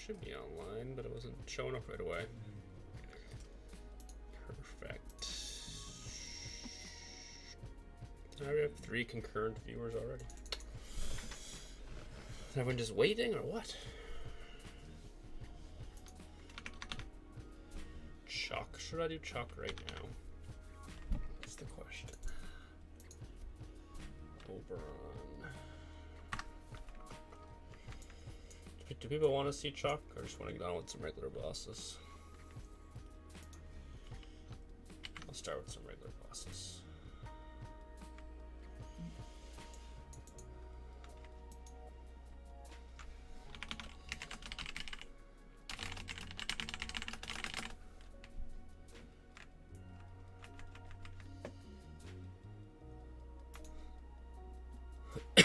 should be online, but it wasn't showing up right away. Perfect. Now we have 3 concurrent viewers already. Is everyone just waiting or what? Chalk. Should I do chalk right now? That's the question. Oberon. Do people want to see chalk or just want to get on with some regular bosses? I'll start with some regular bosses.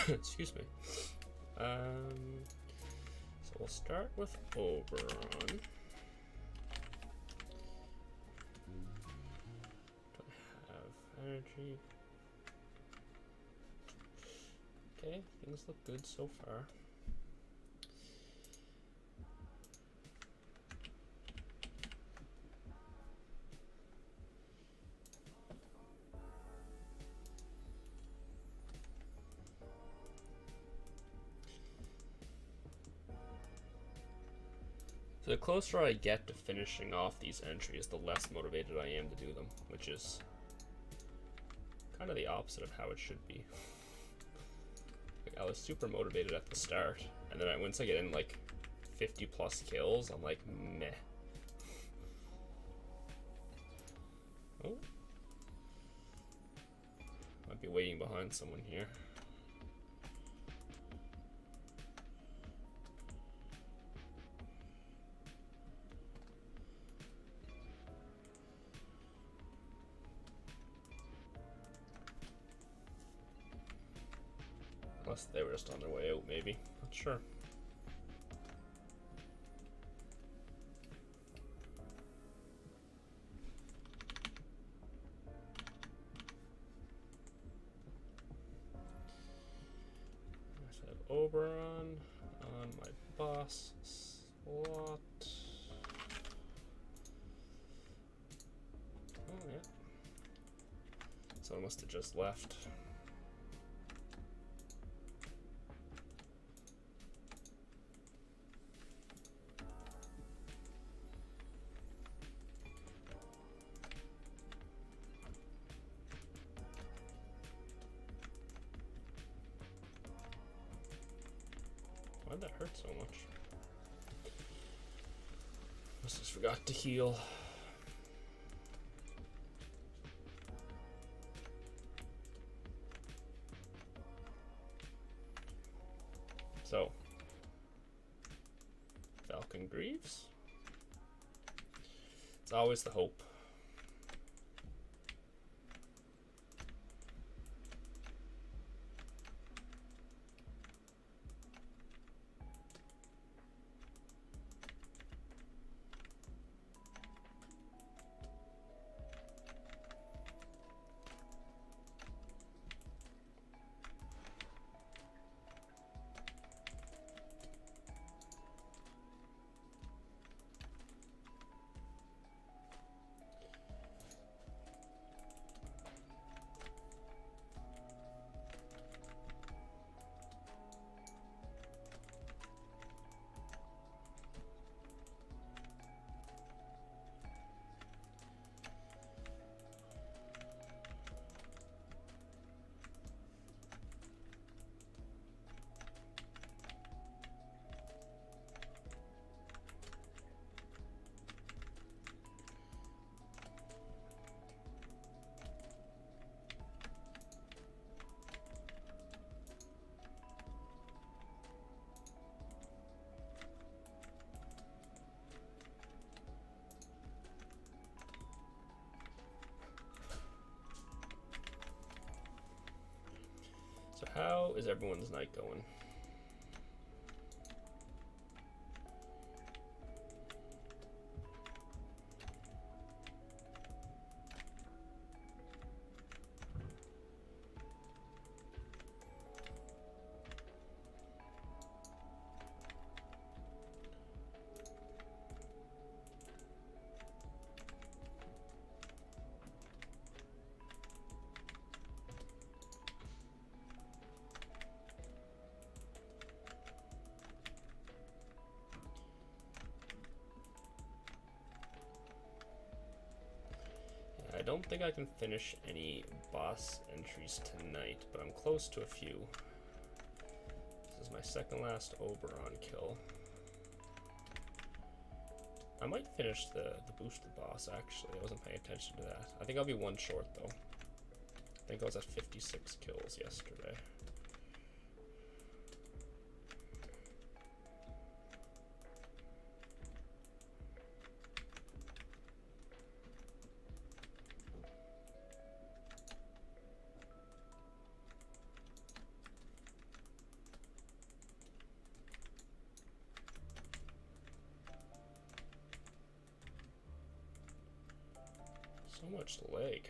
Excuse me. So we'll start with Oberon. Don't have energy. Okay, things look good so far. So the closer I get to finishing off these entries, the less motivated I am to do them, which is kind of the opposite of how it should be. Like, I was super motivated at the start, and then once I get in like 50 plus kills, I'm like, meh. Oh. Might be waiting behind someone here. Unless they were just on their way out, maybe. Not sure. I have Oberon on my boss slot. Oh, yeah. Someone must have just left. Why'd that hurt so much? Must have forgot to heal. So, Falcon Greaves. It's always the hope. So how is everyone's night going? don't think I can finish any boss entries tonight, but I'm close to a few. This is my second last Oberon kill. I might finish the boosted boss, actually. I wasn't paying attention to that. I think I'll be one short, though. I think I was at 56 kills yesterday. So much lag.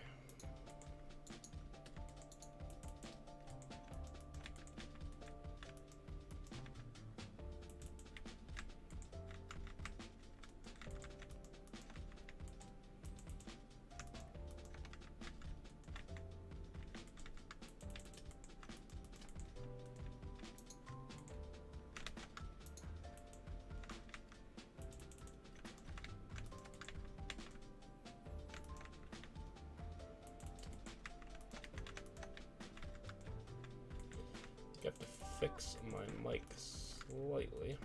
I have to fix my mic slightly.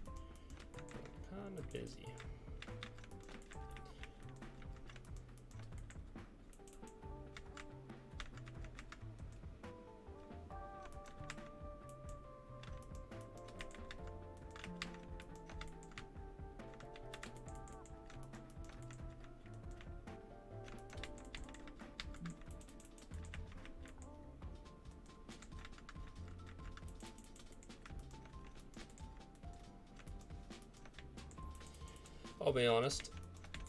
I'm kind of busy. I'll be honest,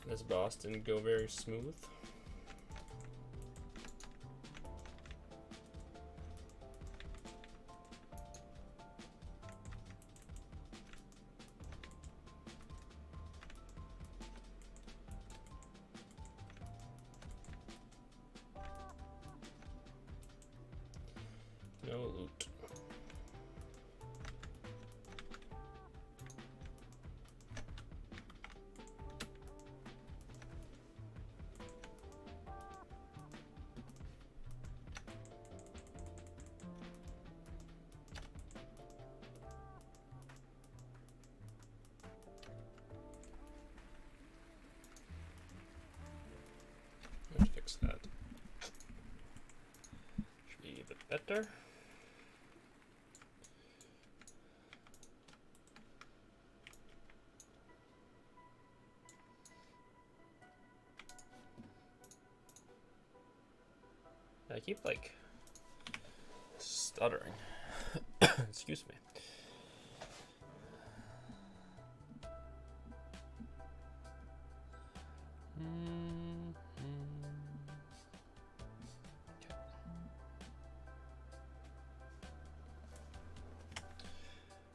this boss didn't go very smooth. No loot. Let's fix that. Should be a bit better. I keep like stuttering. Excuse me.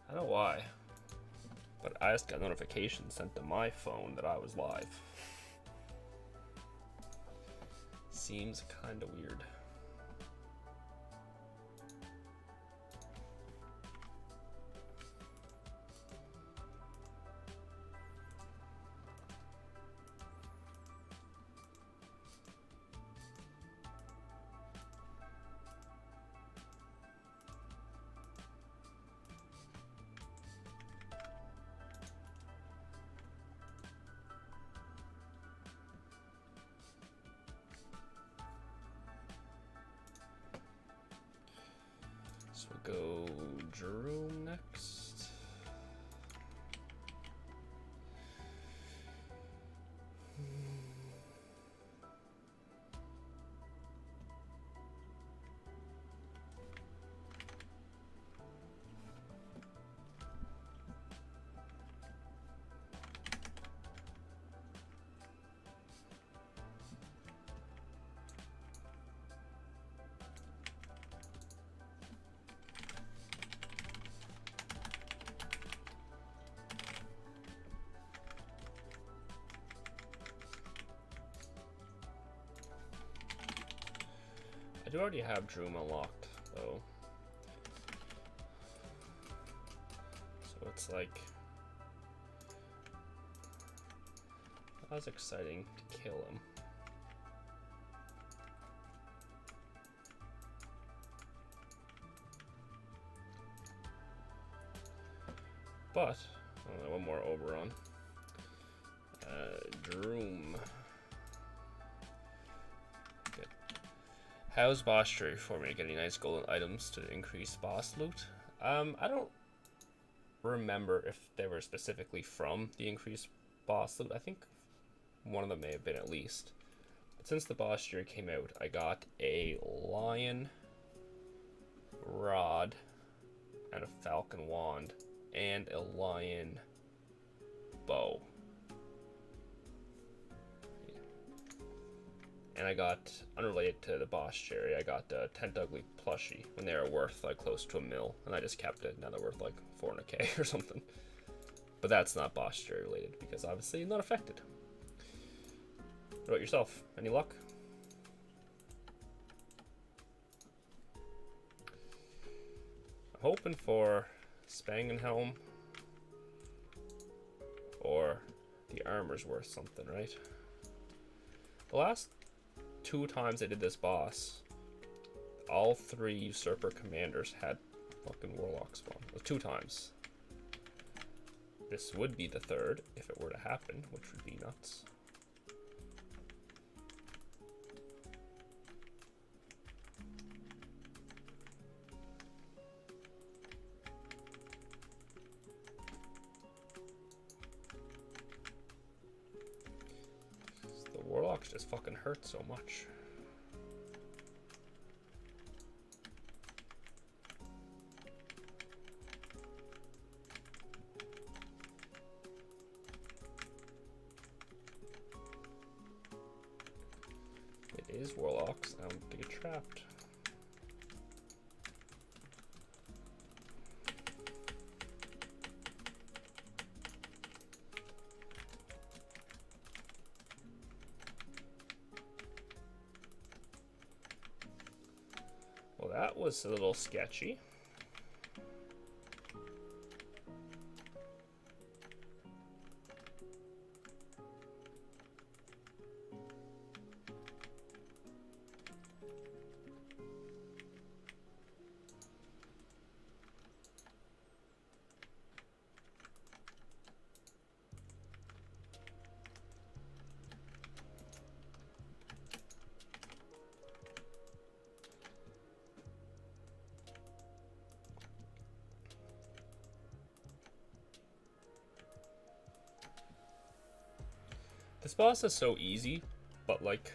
I don't know why, but I just got a notification sent to my phone that I was live. Seems kind of weird. So we'll go Jerome next. I do already have Droom unlocked, though. So it's like not as exciting to kill him. But one more Oberon. Droom. Good. How's bestiary for me? Getting nice golden items to increase boss loot? I don't remember if they were specifically from the increased boss loot. I think one of them may have been at least. But since the bestiary came out, I got a lion rod and a falcon wand and a lion bow. And I got, unrelated to the bestiary, I got the Tent Ugly plushie when they were worth like close to $1 million, and I just kept it. Now they're worth like 400k or something. But that's not bestiary related because obviously you're not affected. What about yourself? Any luck? I'm hoping for Spangenhelm or the armor's worth something, right? The last 2 times I did this boss, all 3 usurper commanders had fucking warlock spawn. It was 2 times. This would be the 3rd if it were to happen, which would be nuts. The warlocks just fucking hurt so much. It is warlocks. I don't get trapped. Well, that was a little sketchy. This boss is so easy, but like,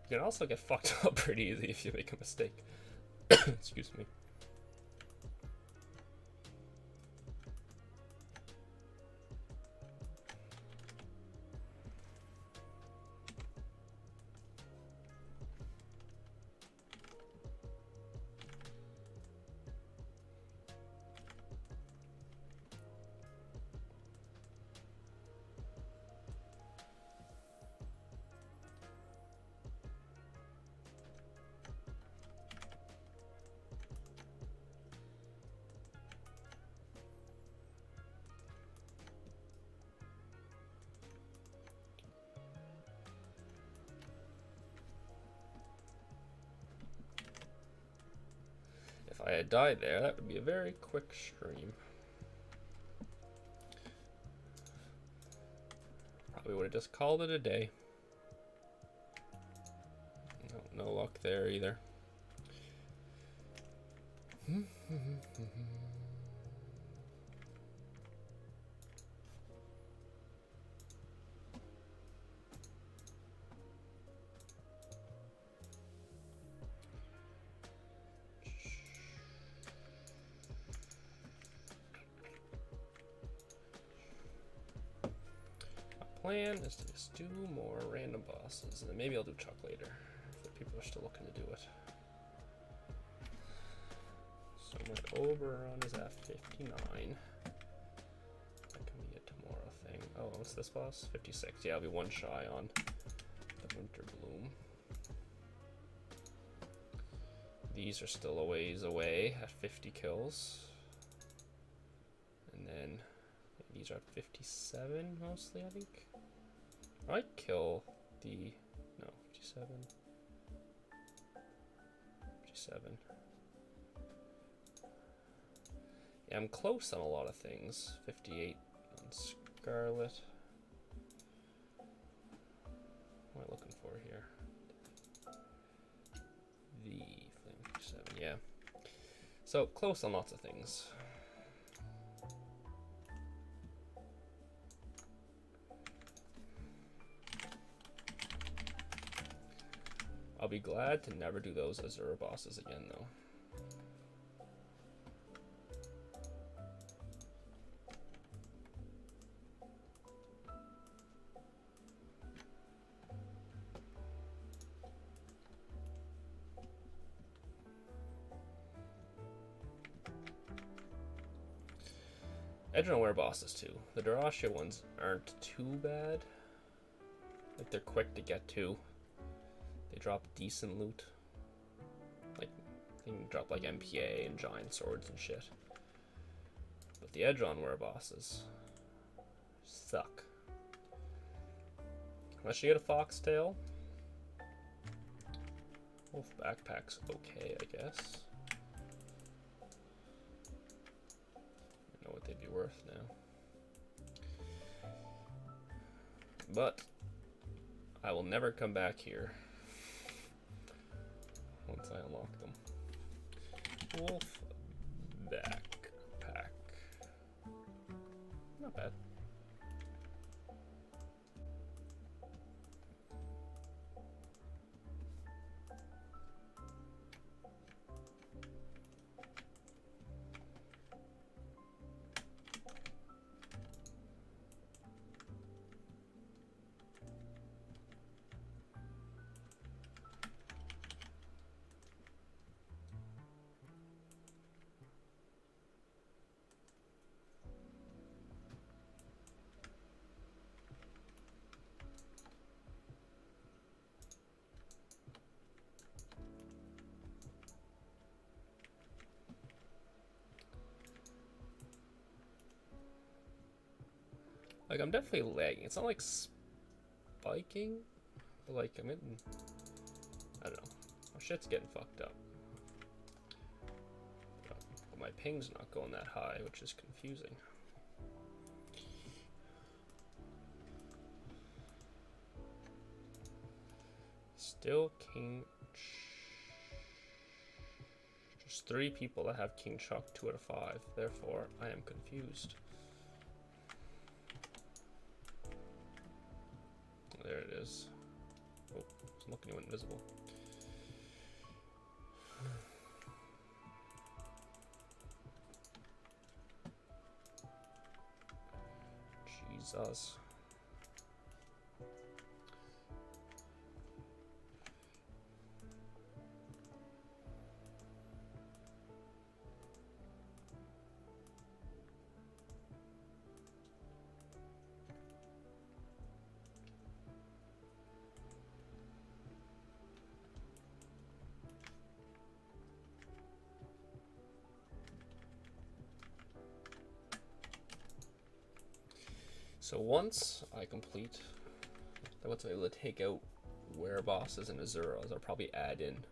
you can also get fucked up pretty easy if you make a mistake. Excuse me. If I had died there, that would be a very quick stream. Probably would have just called it a day. No, no luck there either. Plan is to just do more random bosses, and then maybe I'll do Chuck later if people are still looking to do it. So my Oberon is at 59. That can be a tomorrow thing. Oh, what's this boss? 56. Yeah, I'll be 1 shy on the Winter Bloom. These are still a ways away at 50 kills. And then these are at 57 mostly, I think. I might kill the, no, 57. 57. Yeah, I'm close on a lot of things. 58 on Scarlet. What am I looking for here? The Flame 57, yeah. So, close on lots of things. I'll be glad to never do those Azura bosses again, though. Edge-on-wear bosses, too. The Darasha ones aren't too bad. Like, they're quick to get to. They drop decent loot. Like, they can drop, like, MPA and giant swords and shit. But the Edge-on-wear bosses suck. Unless you get a foxtail. Wolf backpack's okay, I guess. I know what they'd be worth now. But I will never come back here once I unlock them. Wolf backpack. Not bad. Like, I'm definitely lagging. It's not like spiking, but like I'm getting, I don't know. My shit's getting fucked up. But my ping's not going that high, which is confusing. Still King. Just 3 people that have King Chuck 2 out of 5. Therefore, I am confused. There it is. Oh, it's looking invisible. Jesus. So once I complete, once I'm able to take out were bosses and Azuras, I'll probably add in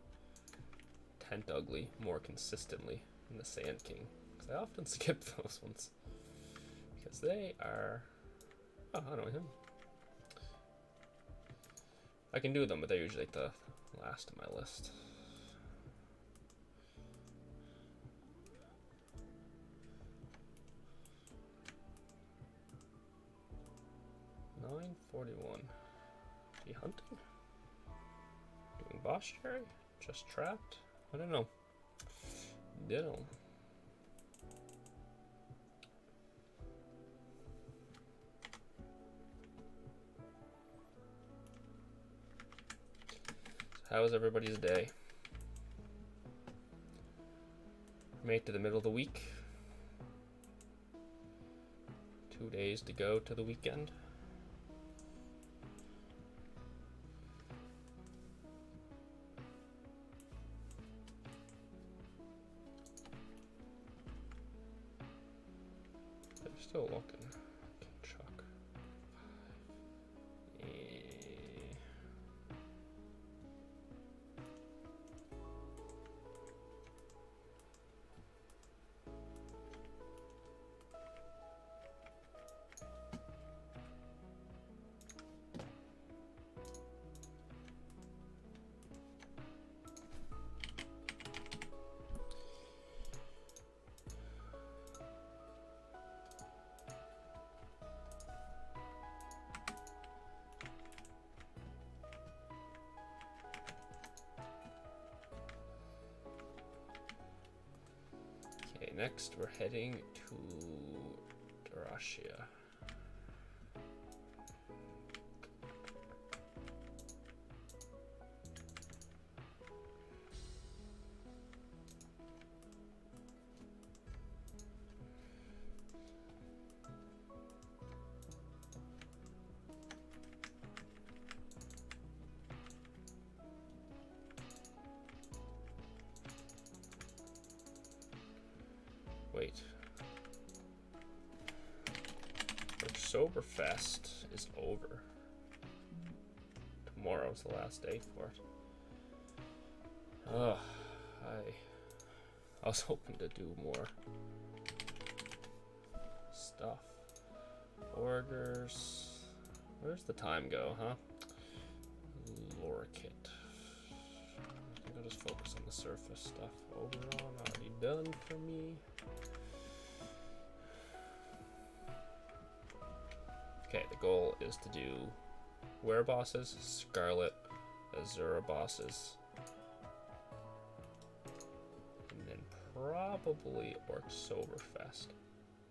Tent Ugly more consistently in the Sand King, because I often skip those ones because they are. Oh, I know him. I can do them, but they're usually like the last of my list. $9.41. He hunting? Doing bestiary? Just trapped? I don't know. Ditto. So how was everybody's day? Made it to the middle of the week. 2 days to go to the weekend. Still looking. Chuck. next we're heading to Russia. Wait. Orcsoberfest is over. Tomorrow's the last day for it. Ugh, I was hoping to do more stuff. Orders. Where's the time go, huh? Lore kit. I think I'll just focus on the surface stuff. Overall, already done for me. Okay, the goal is to do Were bosses, Scarlet, Azura bosses, and then probably Orcsoberfest,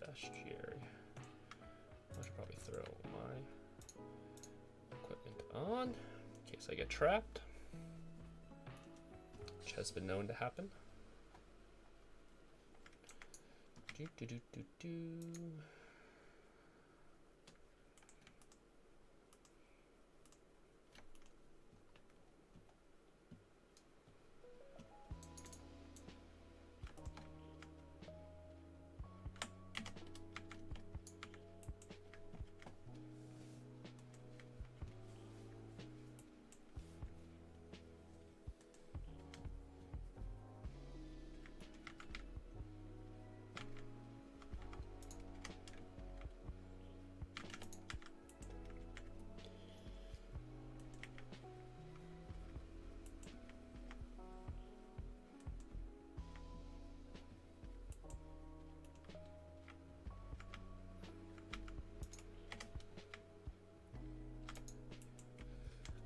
bestiary. I should probably throw my equipment on in case I get trapped, which has been known to happen.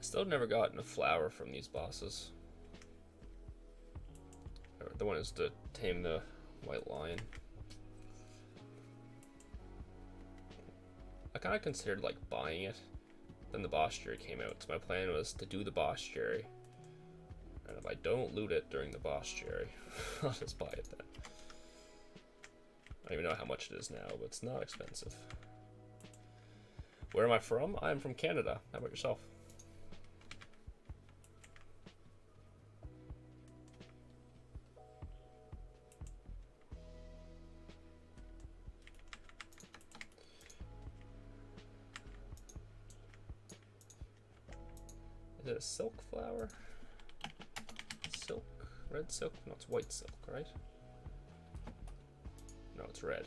Still never gotten a flower from these bosses. The one is to tame the white lion. I kind of considered like buying it. Then the bestiary came out, so my plan was to do the bestiary. And if I don't loot it during the bestiary, I'll just buy it then. I don't even know how much it is now, but it's not expensive. Where am I from? I'm from Canada. How about yourself? Is it a silk flower? Silk? Red silk? No, it's white silk, right? No, it's red.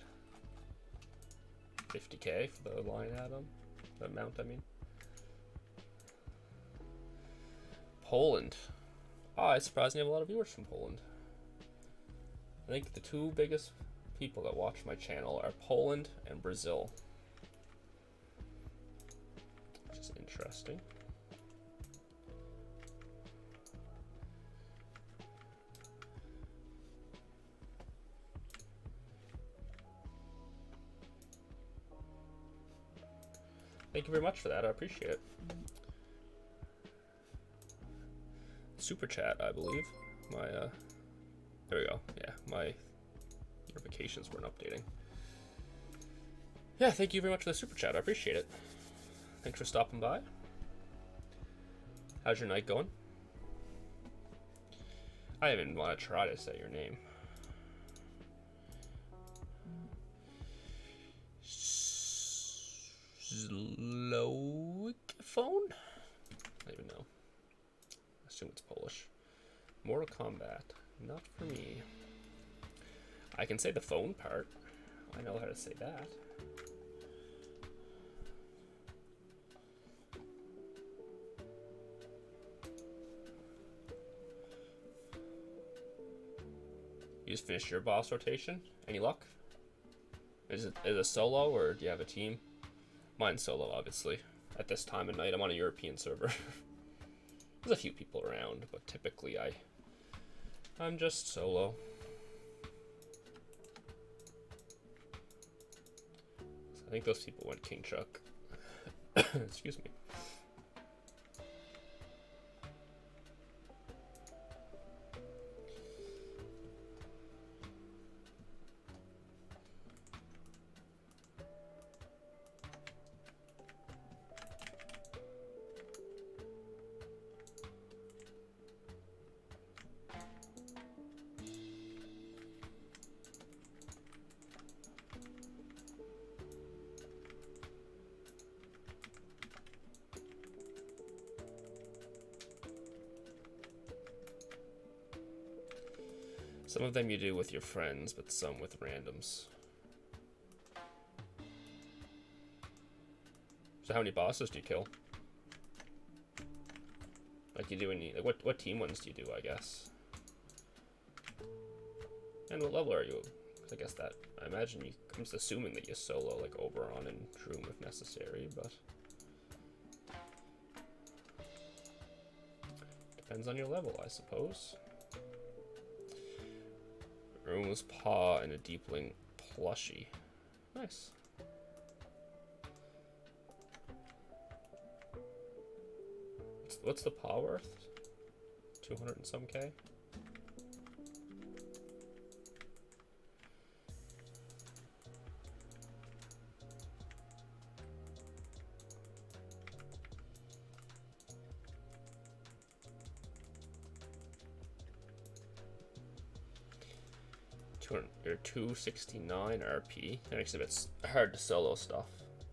50k for the line atom. The amount, I mean. Poland. Oh, I'm surprised you have a lot of viewers from Poland. I think the two biggest people that watch my channel are Poland and Brazil. Which is interesting. Thank you very much for that. I appreciate it. Super chat, I believe. My there we go. Yeah, my notifications weren't updating. Yeah, thank you very much for the super chat. I appreciate it. Thanks for stopping by. How's your night going? I even want to try to say your name. Phone? I don't even know. I assume it's Polish. Mortal Kombat. Not for me. I can say the phone part. I know how to say that. You just finished your boss rotation? Any luck? Is it a solo or do you have a team? Mine's solo, obviously. At this time of night, I'm on a European server. There's a few people around, but typically I'm just solo. think those people went King Chuck. Excuse me. Some of them you do with your friends, but some with randoms. So how many bosses do you kill? Like you do any, like what team ones do you do, I guess? And what level are you? 'Cause I guess that, I imagine I'm just assuming that you solo like Oberon and Droom if necessary, but depends on your level, I suppose. Room's Paw and a Deepling plushie. Nice. What's the paw worth? 200 and some K? Or 269 RP. That makes it a bit hard to solo stuff.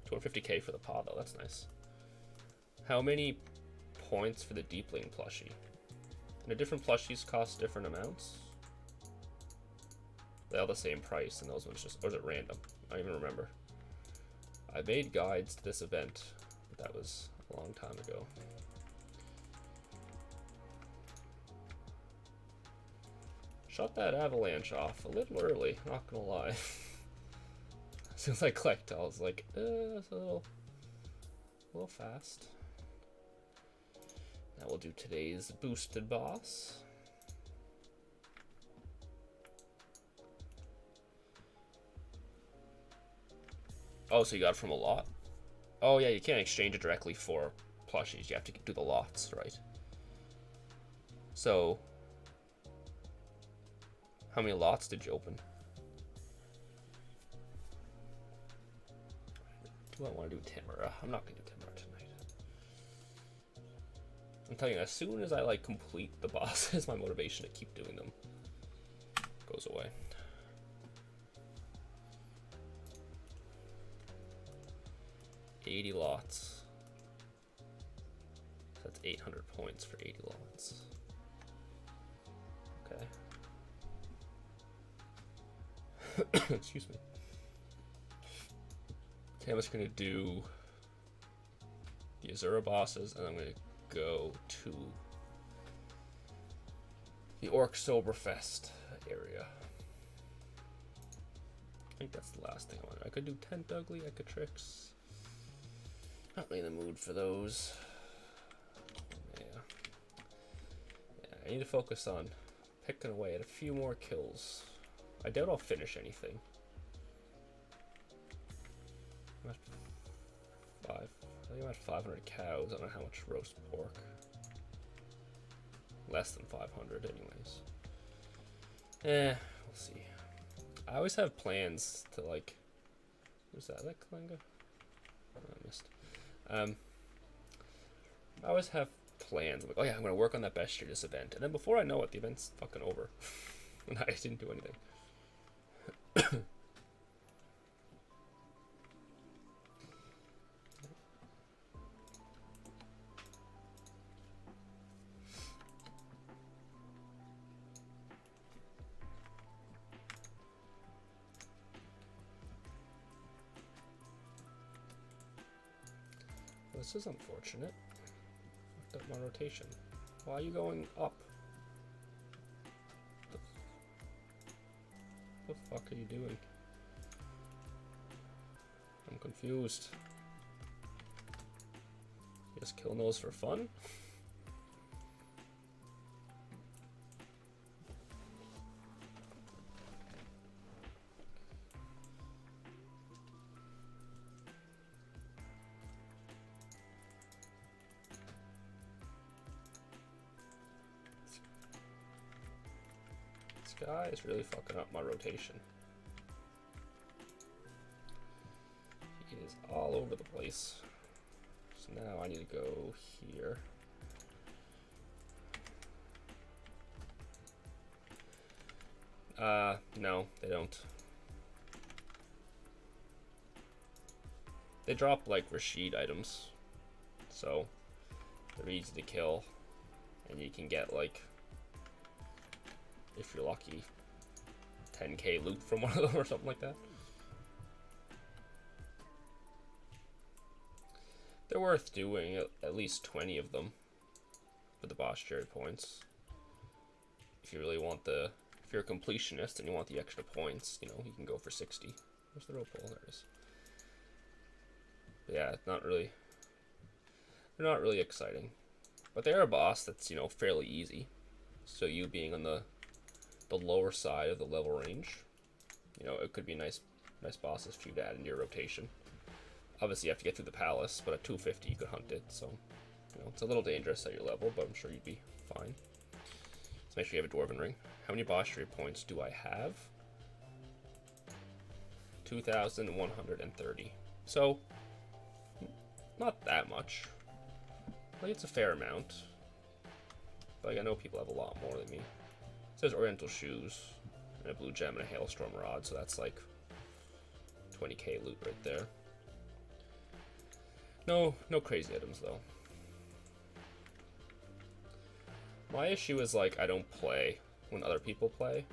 250K for the paw though, that's nice. How many points for the Deepling plushie? And the different plushies cost different amounts? They all the same price, and those ones just, or is it random? I don't even remember. I made guides to this event, but that was a long time ago. Shot that avalanche off a little early, not gonna lie. As soon as I clicked, I was like, it's a little fast. Now we'll do today's boosted boss. Oh, so you got it from a lot? Oh yeah, you can't exchange it directly for plushies. You have to do the lots, right? So, how many lots did you open? Do I want to do Timera? I'm not going to do Timera tonight. I'm telling you, as soon as I like complete the bosses, my motivation to keep doing them goes away. $80 lots. So that's 800 points for 80 lots. Okay. Excuse me. Okay, I'm just gonna do the Azura bosses, and I'm gonna go to the Orcsoberfest area. I think that's the last thing I want. I could do Tent Ugly, Ecotrix. Not really in the mood for those. Yeah, I need to focus on picking away at a few more kills. I doubt I'll finish anything. I'm at I think I'm at 500 cows. I don't know how much roast pork. Less than 500 anyways. We'll see. I always have plans to like... Who's that? Is that Kalinga? Oh, I missed. I always have plans. I'm like, oh yeah, I'm going to work on that bestiary this event. And then before I know it, the event's fucking over. And I didn't do anything. This is unfortunate. Fucked up my rotation. Why are you going up? What the fuck are you doing? I'm confused. Just killing those for fun? guy is really fucking up my rotation. He is all over the place. So now I need to go here. No, they don't. They drop like Rashid items, so they're easy to kill, and you can get like, if you're lucky, 10k loot from one of them or something like that. They're worth doing, at least 20 of them for the bestiary points. If you really want the, if you're a completionist and you want the extra points, you know, you can go for 60. Where's the rope hole? There it is. But yeah, it's not really, they're not really exciting. But they are a boss that's, you know, fairly easy. So you being on the lower side of the level range, you know, it could be nice bosses for you to add into your rotation. Obviously, you have to get through the palace, but at 250 you could hunt it, so, you know, it's a little dangerous at your level, but I'm sure you'd be fine. Let's make sure you have a Dwarven Ring. How many bestiary points do I have? 2,130. So, not that much. Like, it's a fair amount. But, like, I know people have a lot more than me. It says Oriental Shoes, and a Blue Gem, and a Hailstorm Rod, so that's like 20k loot right there. No crazy items though. My issue is like I don't play when other people play.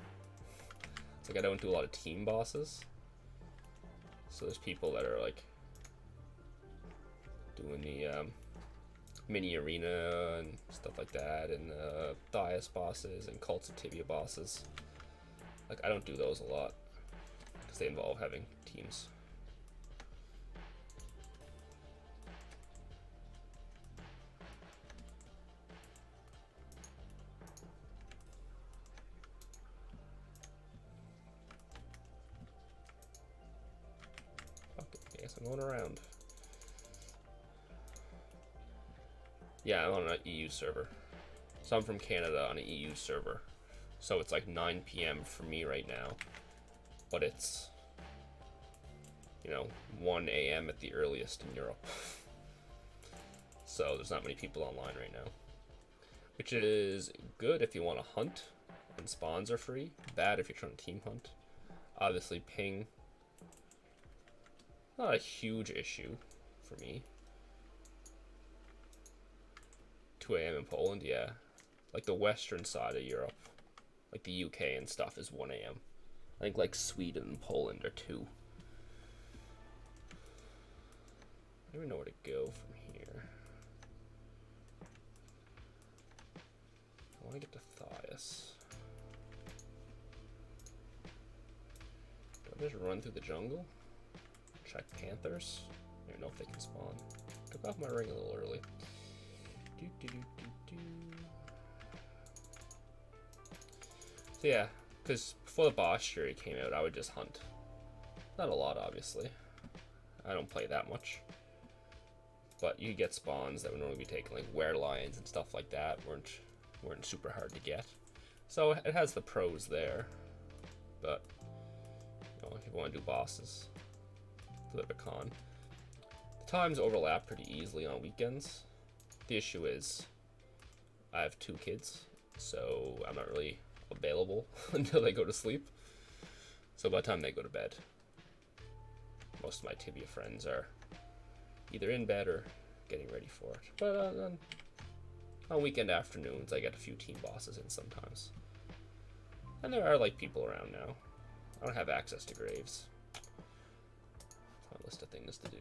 It's like I don't do a lot of team bosses. So there's people that are like doing the mini arena and stuff like that, and Thias bosses and Cults of Tibia bosses. Like I don't do those a lot because they involve having teams. I'm going around. Yeah, I'm on an EU server. So I'm from Canada on an EU server. So it's like 9 p.m. for me right now. But it's, you know, 1 a.m. at the earliest in Europe. So there's not many people online right now. Which is good if you want to hunt, and spawns are free. Bad if you're trying to team hunt. Obviously ping, not a huge issue for me. 2 a.m. in Poland, yeah. Like the western side of Europe, like the UK and stuff, is 1 a.m. I think like Sweden and Poland are 2. I don't even know where to go from here. I want to get to Thias. Do I just run through the jungle? Check panthers. I don't know if they can spawn. Took off my ring a little early. So yeah, because before the bestiary came out, I would just hunt. Not a lot, obviously. I don't play that much. But you get spawns that would normally be taken, like werelions and stuff like that, weren't super hard to get. So it has the pros there. But, you know, if you want to do bosses, it's a bit of a con. The times overlap pretty easily on weekends. The issue is I have 2 kids, so I'm not really available until they go to sleep. So by the time they go to bed, most of my Tibia friends are either in bed or getting ready for it. But on weekend afternoons, I get a few team bosses in sometimes. And there are like people around now. I don't have access to graves. It's my list of things to do.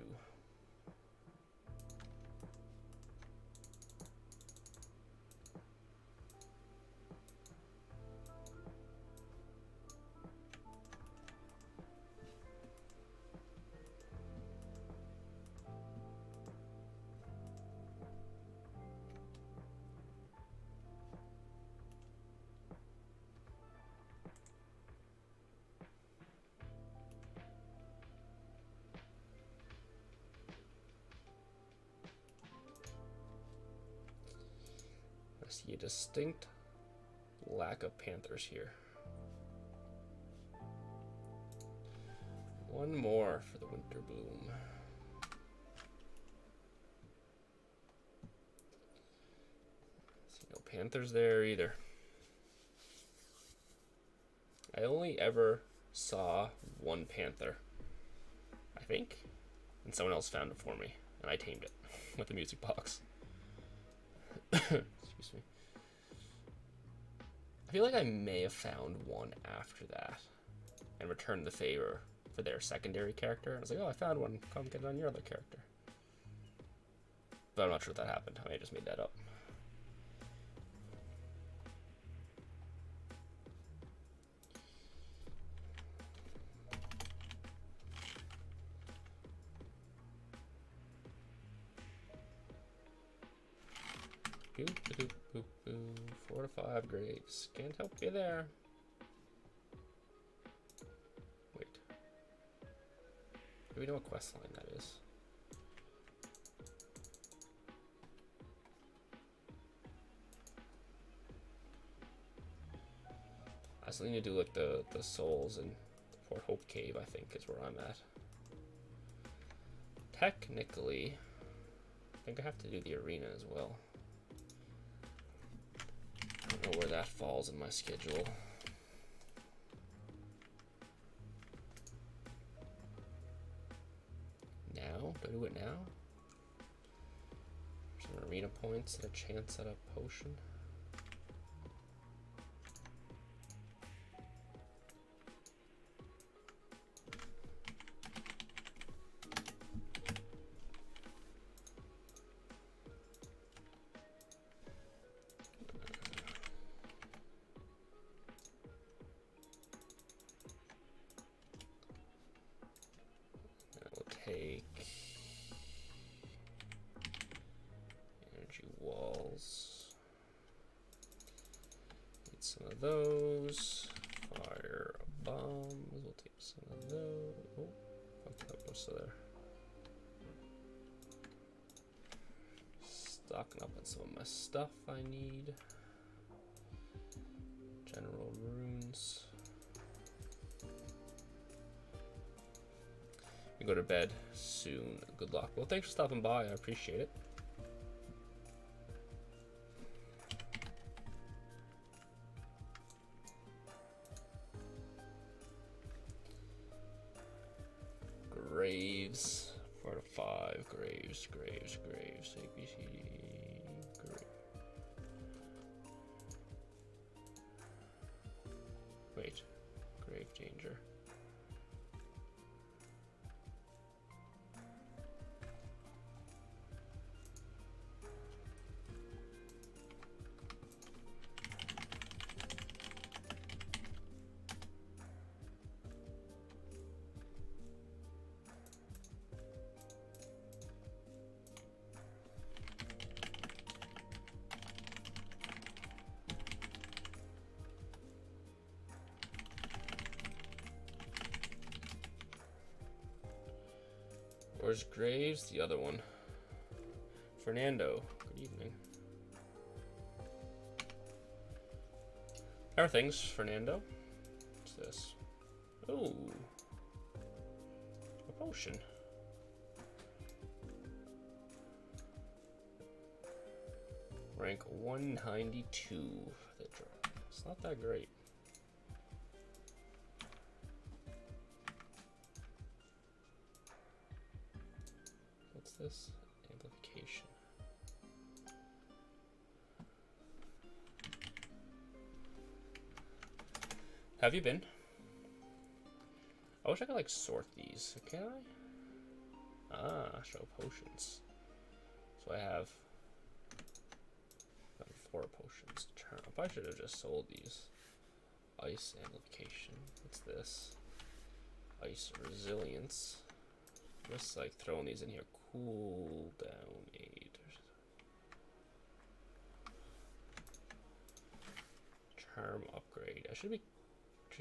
I see a distinct lack of panthers here. One more for the winter bloom. See, no panthers there either. I only ever saw one panther, I think, and someone else found it for me, and I tamed it with the music box. Excuse me. I feel like I may have found one after that and returned the favor for their secondary character. I was like, oh, I found one. Come get it on your other character. But I'm not sure if that happened. I may have just made that up. Boop, boop, boop, boop. 4 to 5 graves. Can't help you there. Wait. Do we know what quest line that is? I still need to do like the souls in Port Hope Cave, I think, is where I'm at. Technically, I think I have to do the arena as well. I don't know where that falls in my schedule. Now? Do I do it now? Some arena points and a chance at a potion. Those fire bombs. We'll take some of those. Oh, fuck that most of there. Stocking up on some of my stuff I need. General runes. We go to bed soon. Good luck. Well, thanks for stopping by. I appreciate it. Graves, 4 to 5, graves, ABCD, grave. Wait, grave danger. Where's Graves? The other one. Fernando. Good evening. How are things, Fernando? What's this? Oh. A potion. Rank 192. It's not that great. This amplification. Have you been? I wish I could like sort these. Can I? Ah, show potions. So I have 4 potions. I probably should have just sold these. Ice amplification. What's this? Ice resilience. Just like throwing these in here. Cool down 8. Charm upgrade. I should get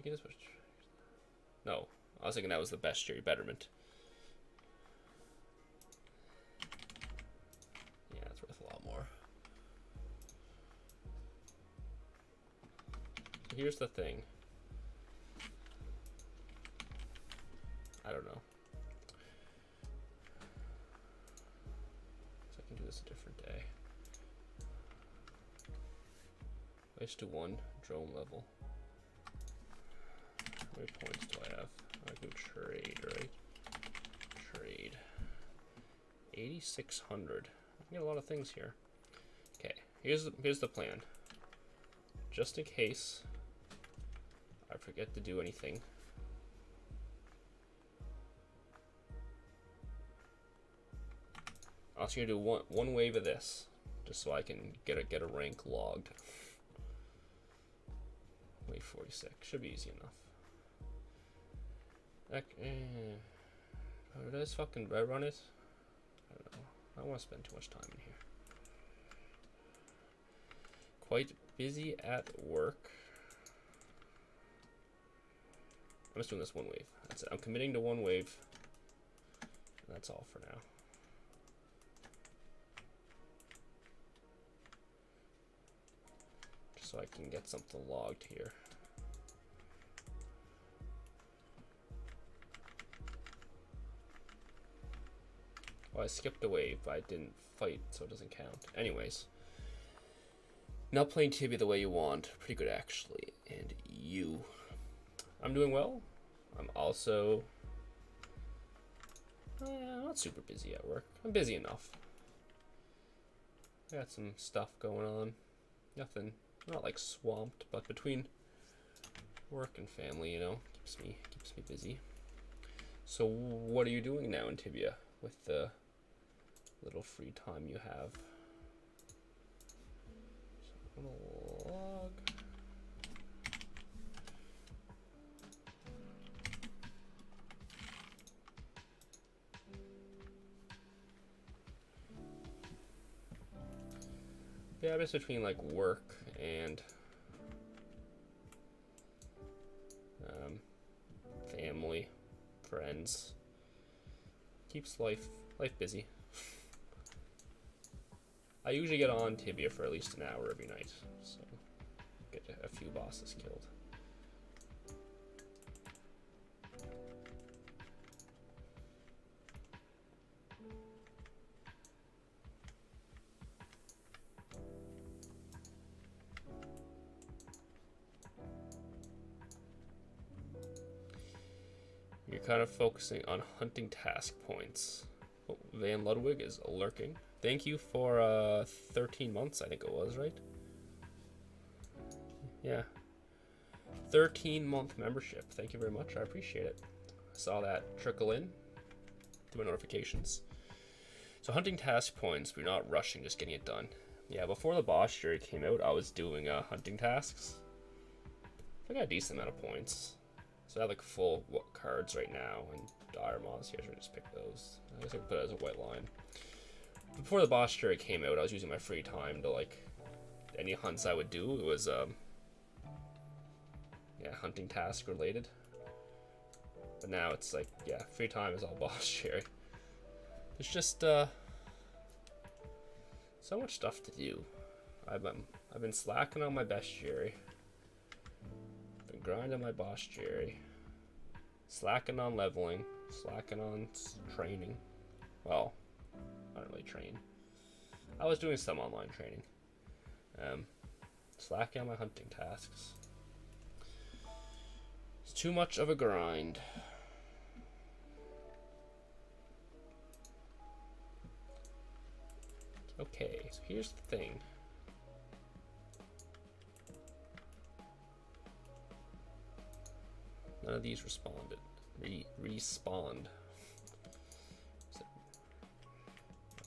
this much. No, I was thinking that was the bestiary betterment. Yeah, it's worth a lot more. So here's the thing. I don't know. So I can do this a different day. Let's do 1 drone level. How many points do I have? I can trade, right? Trade. 8,600. I can get a lot of things here. Okay, here's the plan. Just in case I forget to do anything. I'm also gonna do one wave of this, just so I can get a rank logged. Wave 46 should be easy enough. Did I just fucking red run it? I don't know. I don't want to spend too much time in here. Quite busy at work. I'm just doing this 1 wave. That's it. I'm committing to 1 wave. And that's all for now. Just so I can get something logged here. Oh, I skipped a wave, but I didn't fight, so it doesn't count. Anyways. Not playing Tibia the way you want. Pretty good, actually. And you. I'm doing well. I'm also not super busy at work. I'm busy enough. I got some stuff going on. Nothing, not like swamped, but between work and family, you know, keeps me busy. So what are you doing now in Tibia with the little free time you have? So I'm gonna log. Yeah, I'm just between like work and family, friends. Keeps life busy. I usually get on Tibia for at least an hour every night, so get a few bosses killed. You're kind of focusing on hunting task points. Oh, Van Ludwig is lurking. Thank you for 13 months, I think it was, right? Yeah. 13-month membership. Thank you very much. I appreciate it. I saw that trickle in through my notifications. So hunting task points, we're not rushing, just getting it done. Yeah, before the bestiary came out, I was doing hunting tasks. I got a decent amount of points. So I have like full cards right now, and dire moths here, so I just pick those. I guess I could put it as a white line. Before the bestiary came out, I was using my free time to like any hunts I would do. It was yeah, hunting task related. But now it's like, yeah, free time is all bestiary. There's just so much stuff to do. I've been slacking on my bestiary. Been grinding my bestiary. Slacking on leveling. Slacking on training. Well, I don't really train. I was doing some online training. Slacking on my hunting tasks. It's too much of a grind. Okay, so here's the thing. None of these responded. Respawned.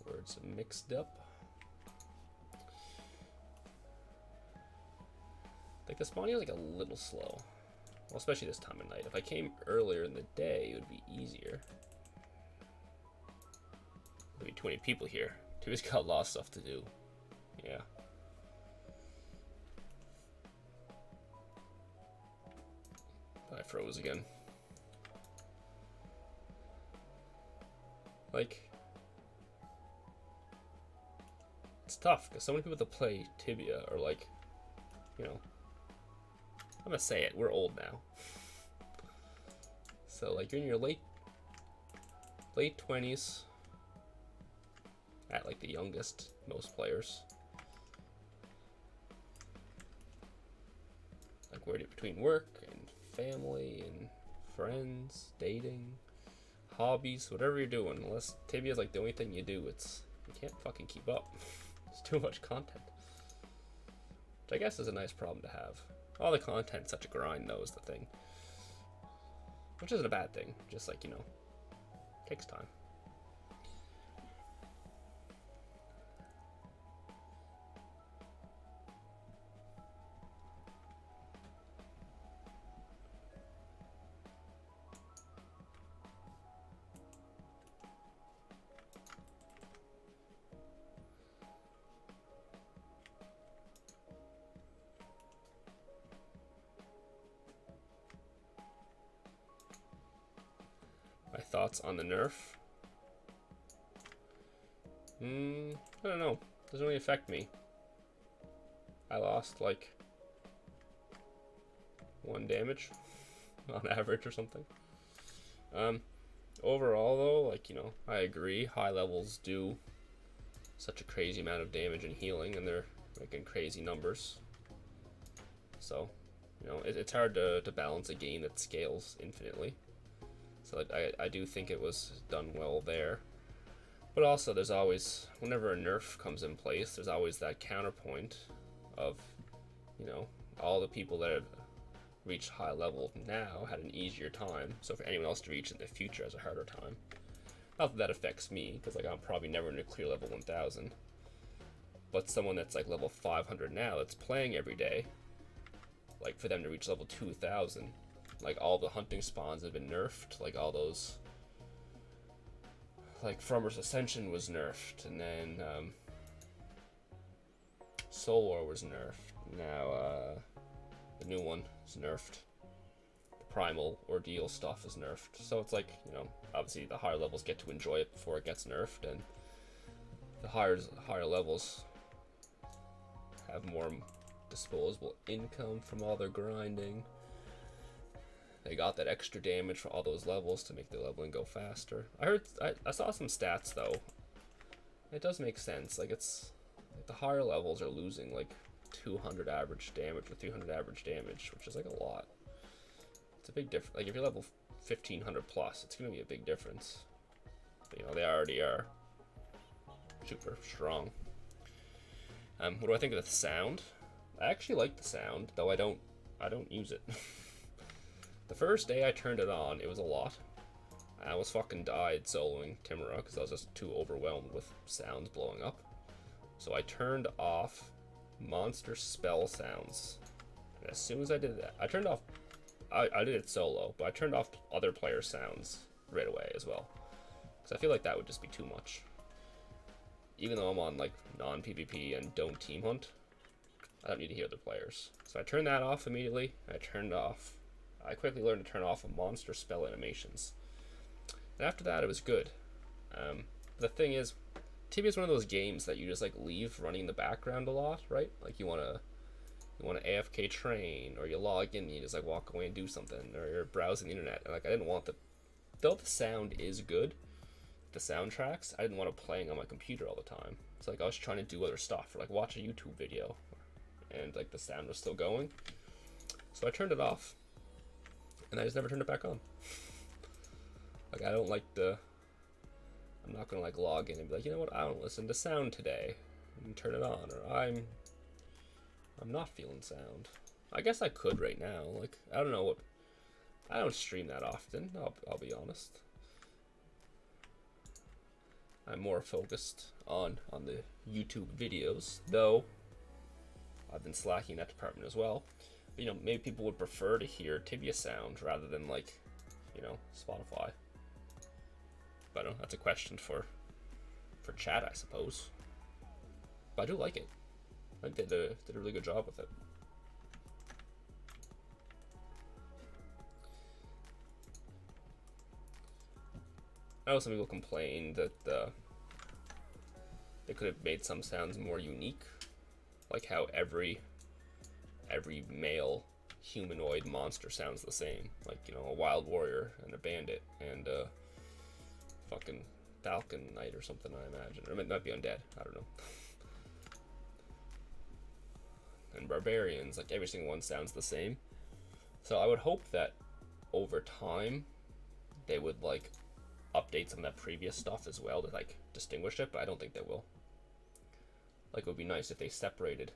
Words mixed up. Like the spawning is like a little slow. Well, especially this time of night. If I came earlier in the day, it would be easier. There'd be too many people here. Tibia's got a lot of stuff to do. Yeah. I froze again. Like, it's tough because so many people that play Tibia are like, you know, I'm gonna say it, we're old now. So like you're in your late late 20s at like the youngest, most players. Like where between work and family and friends, dating, hobbies, whatever you're doing, unless Tibia is like the only thing you do, it's you can't fucking keep up. It's too much content. Which I guess is a nice problem to have. All the content's such a grind though is the thing. Which isn't a bad thing, just like, you know, takes time. My thoughts on the nerf? I don't know. Doesn't really affect me. I lost like 1 damage on average or something. Overall though, like, you know, I agree. High levels do such a crazy amount of damage and healing, and they're making crazy numbers. So, you know, it's hard to balance a game that scales infinitely. So I do think it was done well there. But also there's always, whenever a nerf comes in place, there's always that counterpoint of, you know, all the people that have reached high level now had an easier time. So for anyone else to reach in the future has a harder time. Not that that affects me, because like I'm probably never going to clear level 1000. But someone that's like level 500 now that's playing every day, like for them to reach level 2000, like all the hunting spawns have been nerfed, like all those, like Frommer's Ascension was nerfed, and then Soul War was nerfed. Now the new one is nerfed. The Primal Ordeal stuff is nerfed. So it's like, you know, obviously the higher levels get to enjoy it before it gets nerfed, and the higher levels have more disposable income from all their grinding. They got that extra damage for all those levels to make the leveling go faster. I saw some stats though. It does make sense. Like it's like the higher levels are losing like 200 average damage or 300 average damage, which is like a lot. It's a big difference. Like if you're level 1500 plus, it's gonna be a big difference. But, you know, they already are super strong. What do I think of the sound? I actually like the sound, though I don't use it. The first day I turned it on, it was a lot. I almost fucking died soloing Timura because I was just too overwhelmed with sounds blowing up. So I turned off monster spell sounds. And as soon as I did that, I turned off, I did it solo, but I turned off other player sounds right away as well. Because I feel like that would just be too much. Even though I'm on like non-PvP and don't team hunt, I don't need to hear other players. So I turned that off immediately. I quickly learned to turn off monster spell animations. And after that, it was good. The thing is, Tibia is one of those games that you just like leave running in the background a lot, right? Like you wanna AFK train, or you log in and you just like walk away and do something, or you're browsing the internet. And like I didn't want though the sound is good, the soundtracks, I didn't want it playing on my computer all the time. It's like I was trying to do other stuff, or like watch a YouTube video, and like the sound was still going. So I turned it off. And I just never turned it back on. Like I don't like I'm not gonna like log in and be like, you know what, I don't listen to sound today, and turn it on, or I'm not feeling sound. I guess I could right now. Like I don't know I don't stream that often. I'll be honest. I'm more focused on the YouTube videos, though I've been slacking that department as well. You know, maybe people would prefer to hear Tibia sound rather than like, you know, Spotify. But I don't know, that's a question for chat, I suppose. But I do like it. I think they did a really good job with it. I know some people complained that they could have made some sounds more unique, like how every male humanoid monster sounds the same, like, you know, a wild warrior and a bandit and a fucking Falcon Knight or something, I imagine. Or it might be undead. I don't know. And barbarians, like every single one sounds the same. So I would hope that over time they would like update some of that previous stuff as well to like distinguish it, but I don't think they will. Like, it would be nice if they separated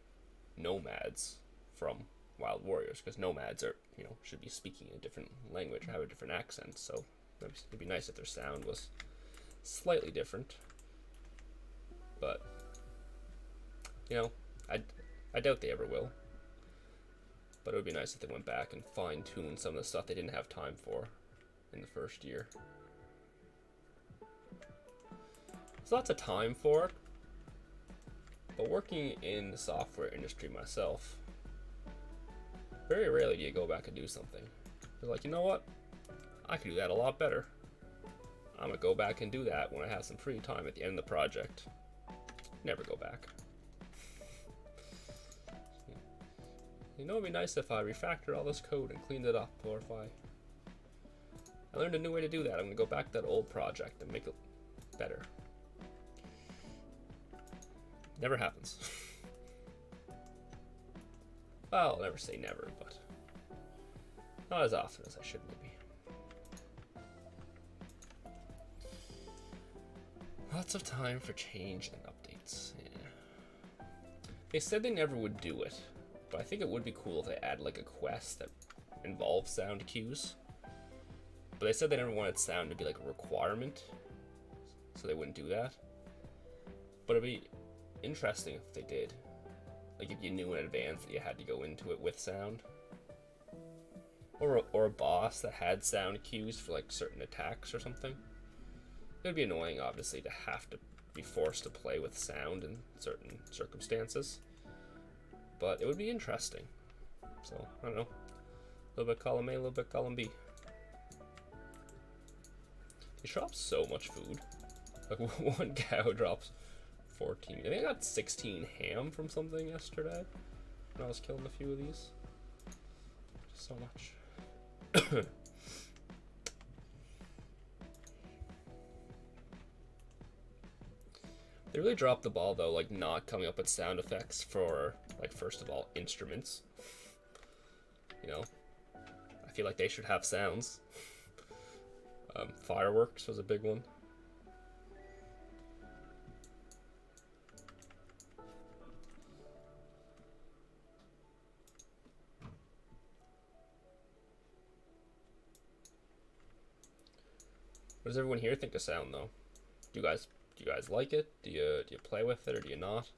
nomads from wild warriors, because nomads are, you know, should be speaking a different language or have a different accent, so it'd be nice if their sound was slightly different. But, you know, I doubt they ever will. But it would be nice if they went back and fine-tuned some of the stuff they didn't have time for in the first year. There's lots of time for it, but working in the software industry myself, very rarely do you go back and do something. You're like, you know what? I could do that a lot better. I'm gonna go back and do that when I have some free time at the end of the project. Never go back. You know, it'd be nice if I refactored all this code and cleaned it up, or if I learned a new way to do that. I'm gonna go back to that old project and make it better. Never happens. Well, I'll never say never, but not as often as I should maybe. Lots of time for change and updates. Yeah. They said they never would do it, but I think it would be cool if they add like a quest that involves sound cues. But they said they never wanted sound to be like a requirement, so they wouldn't do that. But it'd be interesting if they did. Like if you knew in advance that you had to go into it with sound. Or a boss that had sound cues for like certain attacks or something. It would be annoying, obviously, to have to be forced to play with sound in certain circumstances. But it would be interesting. So, I don't know. A little bit column A, a little bit column B. They drop so much food. Like one cow drops 14. I think I got 16 ham from something yesterday when I was killing a few of these. Just so much. They really dropped the ball though, like not coming up with sound effects for, like, first of all, instruments. You know, I feel like they should have sounds. Fireworks was a big one. What does everyone here think of sound though? Do you guys like it? Do you play with it or do you not?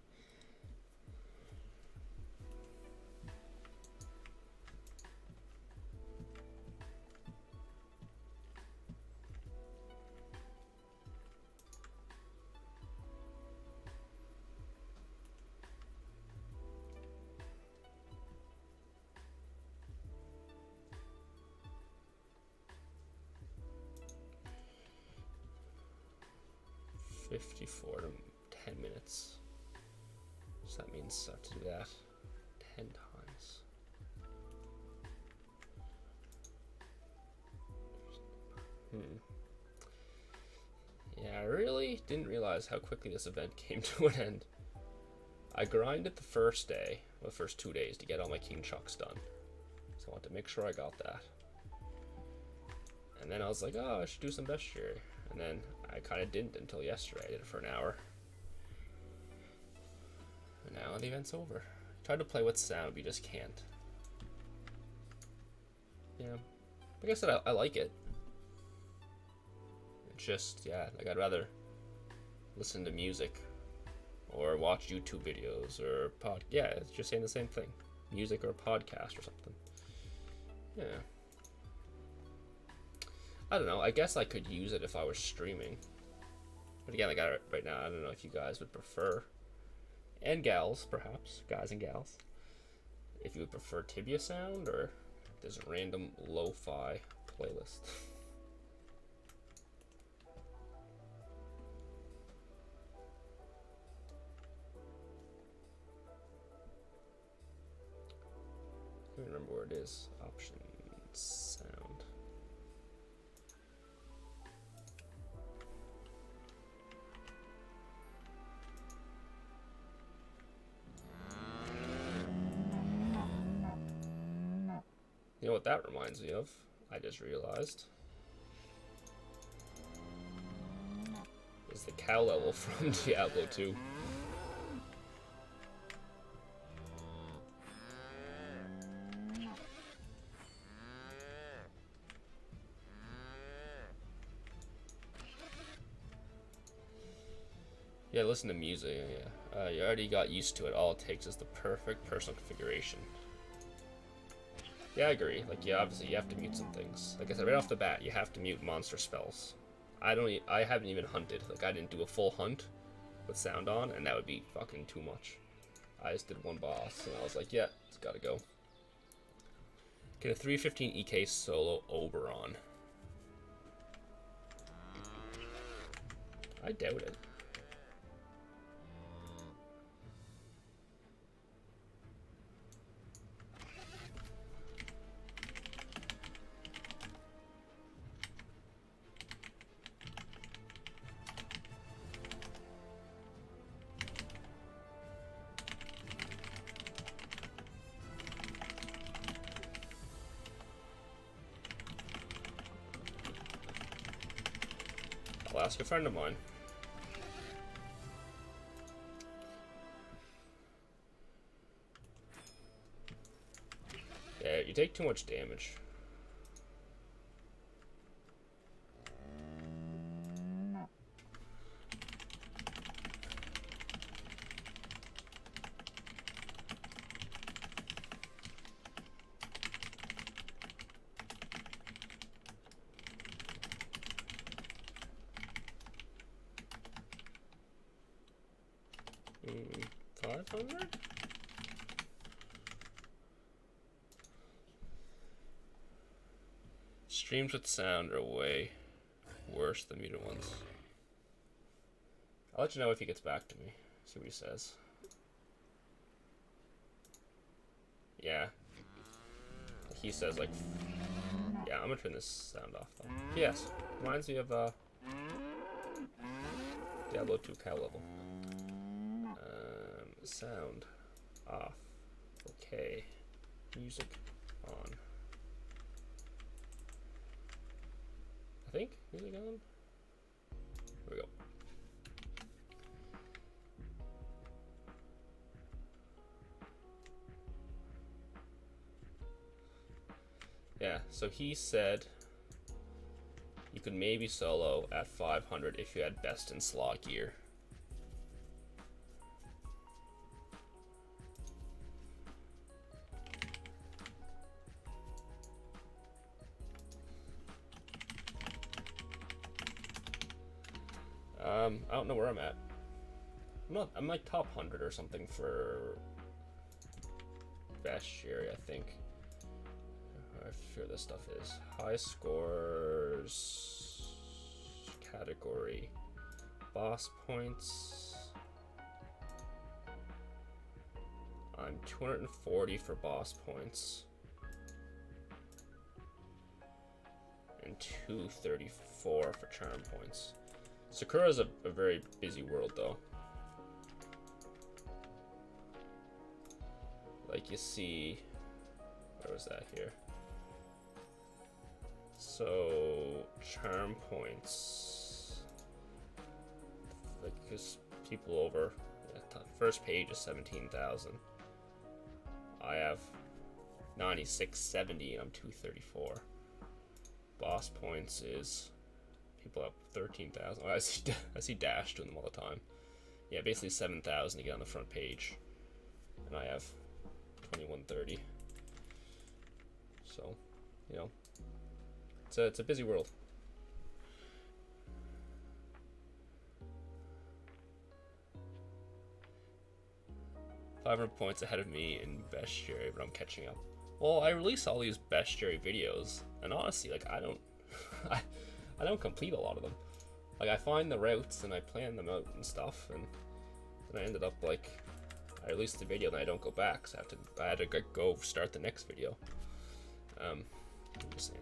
$54 to 10 minutes. So that means I have to do that 10 times. Yeah, I really didn't realize how quickly this event came to an end. I grinded the first day, well, the first 2 days, to get all my King Chucks done. So I wanted to make sure I got that. And then I was like, oh, I should do some bestiary. And then I kind of didn't until yesterday. I did it for an hour. And now the event's over. I tried to play with sound, but you just can't. Yeah. Like I said, I like it. It's just, yeah, like I'd rather listen to music or watch YouTube videos or yeah, it's just saying the same thing. Music or podcast or something. Yeah. I don't know, I guess I could use it if I was streaming. But again, I got it right now. I don't know if you guys would prefer, and gals, perhaps, guys and gals, if you would prefer Tibia sound or this random lo-fi playlist. I don't remember where it is. Options, sound. You know what that reminds me of? I just realized. Is the cow level from Diablo 2. Yeah, listen to music. Yeah, you already got used to it. All it takes is the perfect personal configuration. Yeah, I agree. Like, yeah, obviously you have to mute some things. Like I said, right off the bat, you have to mute monster spells. I haven't even hunted. Like, I didn't do a full hunt with sound on, and that would be fucking too much. I just did one boss, and I was like, yeah, it's gotta go. Get a 315 EK solo Oberon. I doubt it. I'll ask a friend of mine. Yeah, you take too much damage. Mm, 500? Streams with sound are way worse than muted ones. I'll let you know if he gets back to me. See what he says. Yeah. He says, like... Yeah, I'm gonna turn this sound off, though. Yes. Reminds me of, Diablo 2 cow level. Sound off. Okay. Music on. I think music on. Here we go. Yeah, so he said you could maybe solo at 500 if you had best in slot gear. I don't know where I'm at. I'm like top 100 or something for bestiary, I think. I'm sure this stuff is. High scores category. Boss points. I'm 240 for boss points. And 234 for charm points. Sakura's a very busy world, though. Like, you see... Where was that here? So, charm points. Like, because people over... Yeah, first page is 17,000. I have 9670 and I'm 234. Boss points is... People up 13,000. Oh, I see Dash doing them all the time. Yeah, basically 7,000 to get on the front page, and I have 2130. So, you know, it's a busy world. $500 points ahead of me in bestiary, but I'm catching up. Well, I release all these bestiary videos, and honestly, like I don't. I don't complete a lot of them. Like, I find the routes and I plan them out and stuff, and then I ended up like, I released the video and I don't go back, so I had to go start the next video. I'm just saying.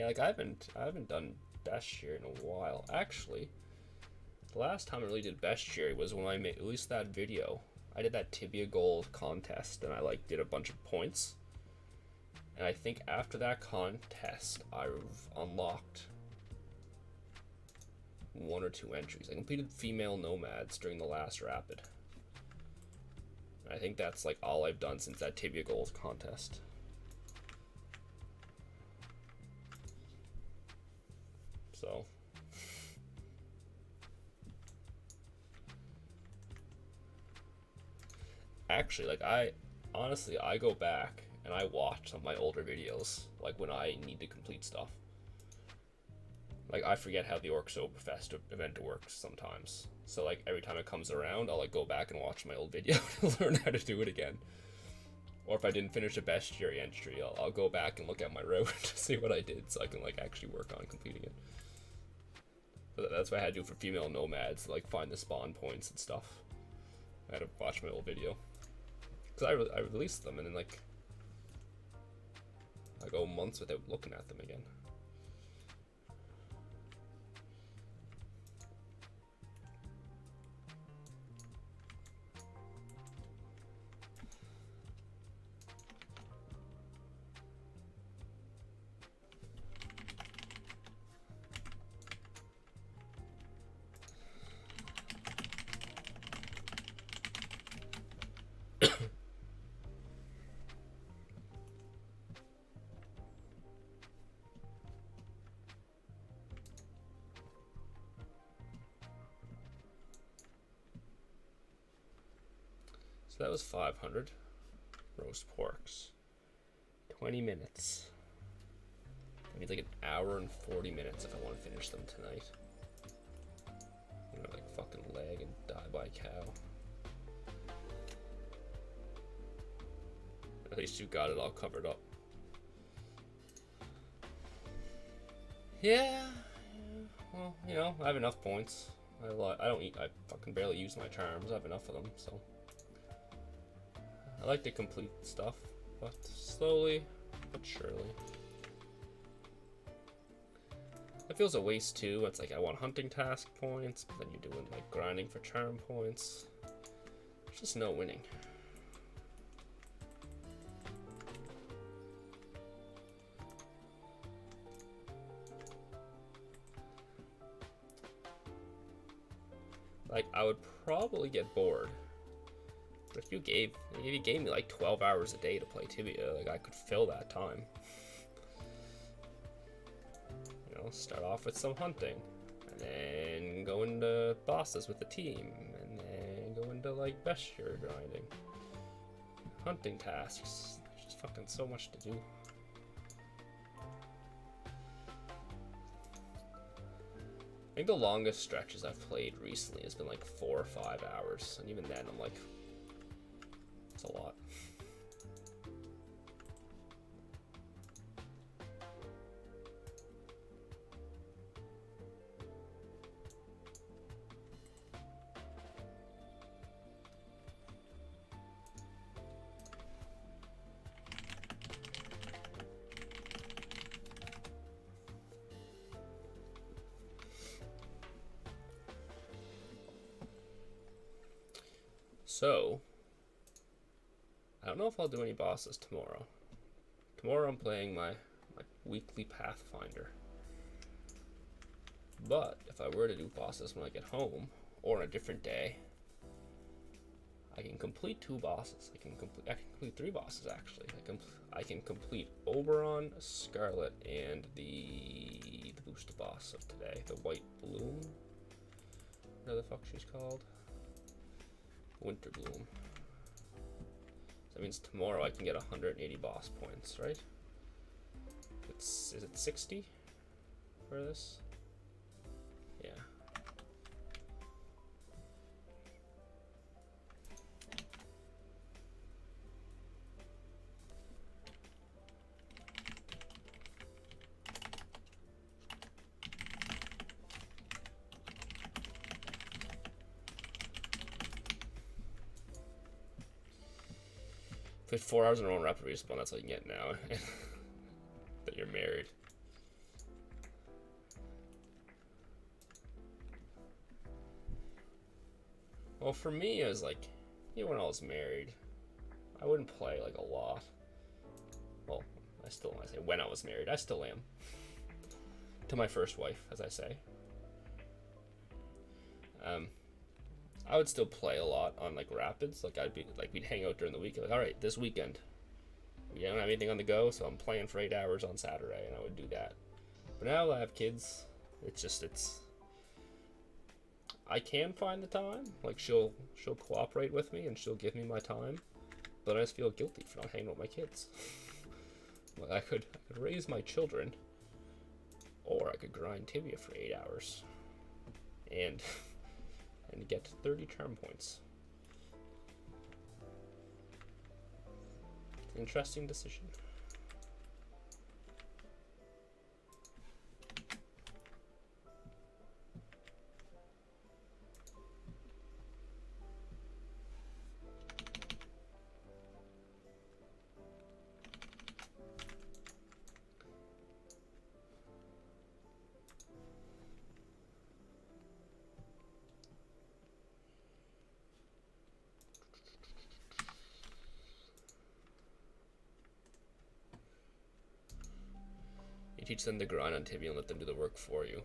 Yeah, like I haven't done bestiary in a while. Actually, the last time I really did bestiary was when I released that video. I did that tibia gold contest, and I like did a bunch of points. And I think after that contest, I've unlocked 1 or 2 entries. I completed female nomads during the last rapid. And I think that's like all I've done since that tibia gold contest. So actually, like I go back and I watch some of my older videos, like when I need to complete stuff. Like I forget how the Orcsoberfest event works sometimes. So like every time it comes around, I'll like go back and watch my old video to learn how to do it again. Or if I didn't finish a bestiary entry, I'll go back and look at my route to see what I did, so I can like actually work on completing it. But that's what I had to do for female nomads, like find the spawn points and stuff. I had to watch my old video. Because I released them and then like I go months without looking at them again. So that was 500 roast porks. 20 minutes. That means like an hour and 40 minutes if I want to finish them tonight. I'm gonna like fucking lag and die by cow. At least you got it all covered up. Yeah, well, you know, I have enough points. I fucking barely use my charms. I have enough of them, so. I like to complete stuff, but slowly but surely. It feels a waste too. It's like I want hunting task points, but then you're doing like grinding for charm points. There's just no winning. Like I would probably get bored. But if you gave me like 12 hours a day to play Tibia, like I could fill that time. You know, start off with some hunting, and then go into bosses with the team, and then go into like bestiary grinding, hunting tasks. There's just fucking so much to do. I think the longest stretches I've played recently has been like 4 or 5 hours, and even then I'm like, it's a lot. So, I don't know if I'll do any bosses tomorrow. Tomorrow I'm playing my weekly Pathfinder. But if I were to do bosses when I get home, or on a different day, I can complete 2 bosses. I can complete 3 bosses actually. I can complete Oberon, Scarlet, and the booster boss of today, the White Bloom. Whatever the fuck she's called. Winter Bloom. So that means tomorrow I can get 180 boss points, right? Is it 60 for this? Yeah. Played 4 hours in a row in rapid respawn, that's all you can get now. That you're married. Well, for me, it was like, when I was married, I wouldn't play like a lot. Well, when I say when I was married, I still am. To my first wife, as I say. I would still play a lot on like Rapids. Like we'd hang out during the week. Like, all right, this weekend, we don't have anything on the go, so I'm playing for 8 hours on Saturday, and I would do that. But now that I have kids, it's. I can find the time. Like she'll cooperate with me and she'll give me my time, but I just feel guilty for not hanging with my kids. Like I could raise my children, or I could grind tibia for 8 hours, and get 30 charm points. It's an interesting decision. You teach them to grind on tibia and let them do the work for you.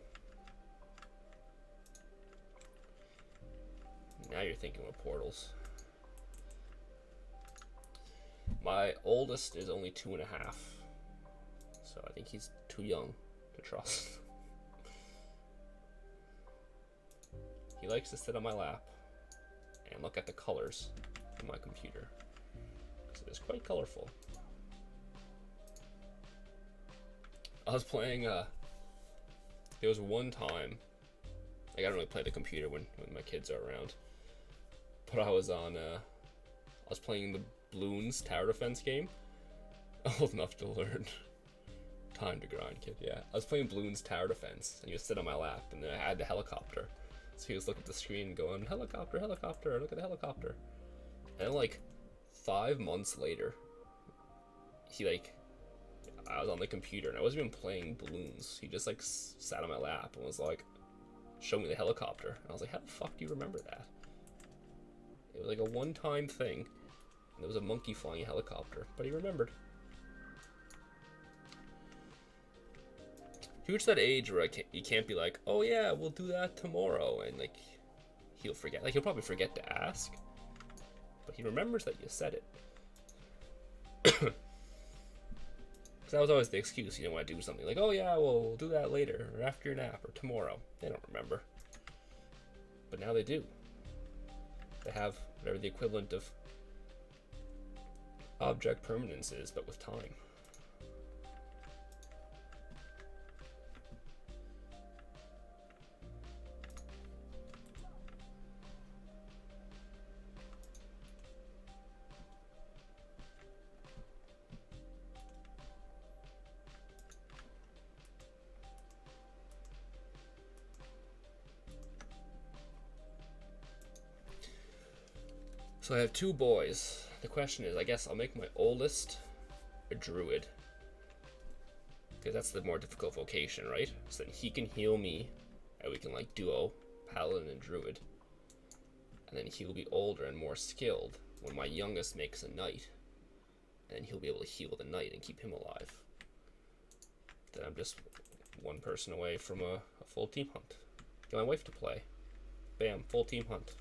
Now you're thinking with portals. My oldest is only 2.5, so I think he's too young to trust. He likes to sit on my lap and look at the colors in my computer, because it is quite colorful. I was playing, there was one time, like I don't really play the computer when my kids are around, but I was playing the Bloons tower defense game. Old enough to learn. Time to grind, kid, yeah. I was playing Bloons tower defense, and he would sit on my lap, and then I had the helicopter. So he was looking at the screen going, helicopter, helicopter, look at the helicopter. And like 5 months later, I was on the computer and I wasn't even playing balloons. He just like sat on my lap and was like, show me the helicopter. And I was like, how the fuck do you remember that? It was like a one-time thing. And there was a monkey flying a helicopter, but he remembered. He reached that age where you can't be like, oh yeah, we'll do that tomorrow. And like, he'll forget. Like, he'll probably forget to ask, but he remembers that you said it. Because that was always the excuse, you know, when I do something like, oh yeah, well, we'll do that later, or after your nap, or tomorrow. They don't remember. But now they do. They have whatever the equivalent of object permanence is, but with time. So I have 2 boys. The question is, I guess I'll make my oldest a druid, because that's the more difficult vocation, right? So then he can heal me, and we can like duo paladin and druid. And then he'll be older and more skilled when my youngest makes a knight, and he'll be able to heal the knight and keep him alive. Then I'm just one person away from a full team hunt. Get my wife to play. Bam, full team hunt.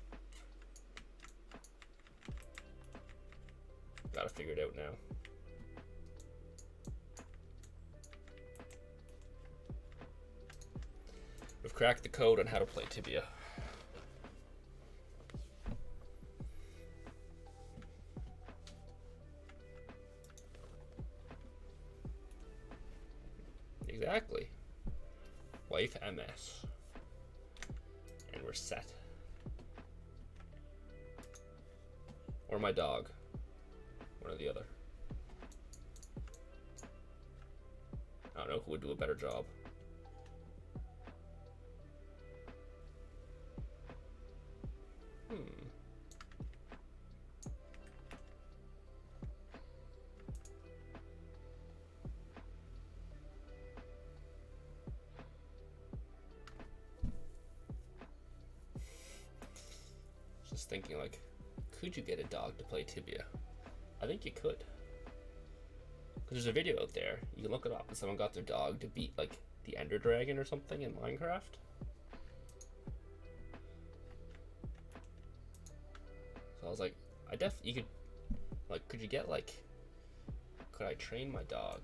Gotta figure it out now. We've cracked the code on how to play Tibia. Exactly. Wife MS. And we're set. Or my dog. One or the other. I don't know who would do a better job. Just thinking, like, could you get a dog to play Tibia? I think you could. Because there's a video out there, you can look it up, and someone got their dog to beat, like, the Ender Dragon or something in Minecraft. So I was like, you could, like, could you get, like, could I train my dog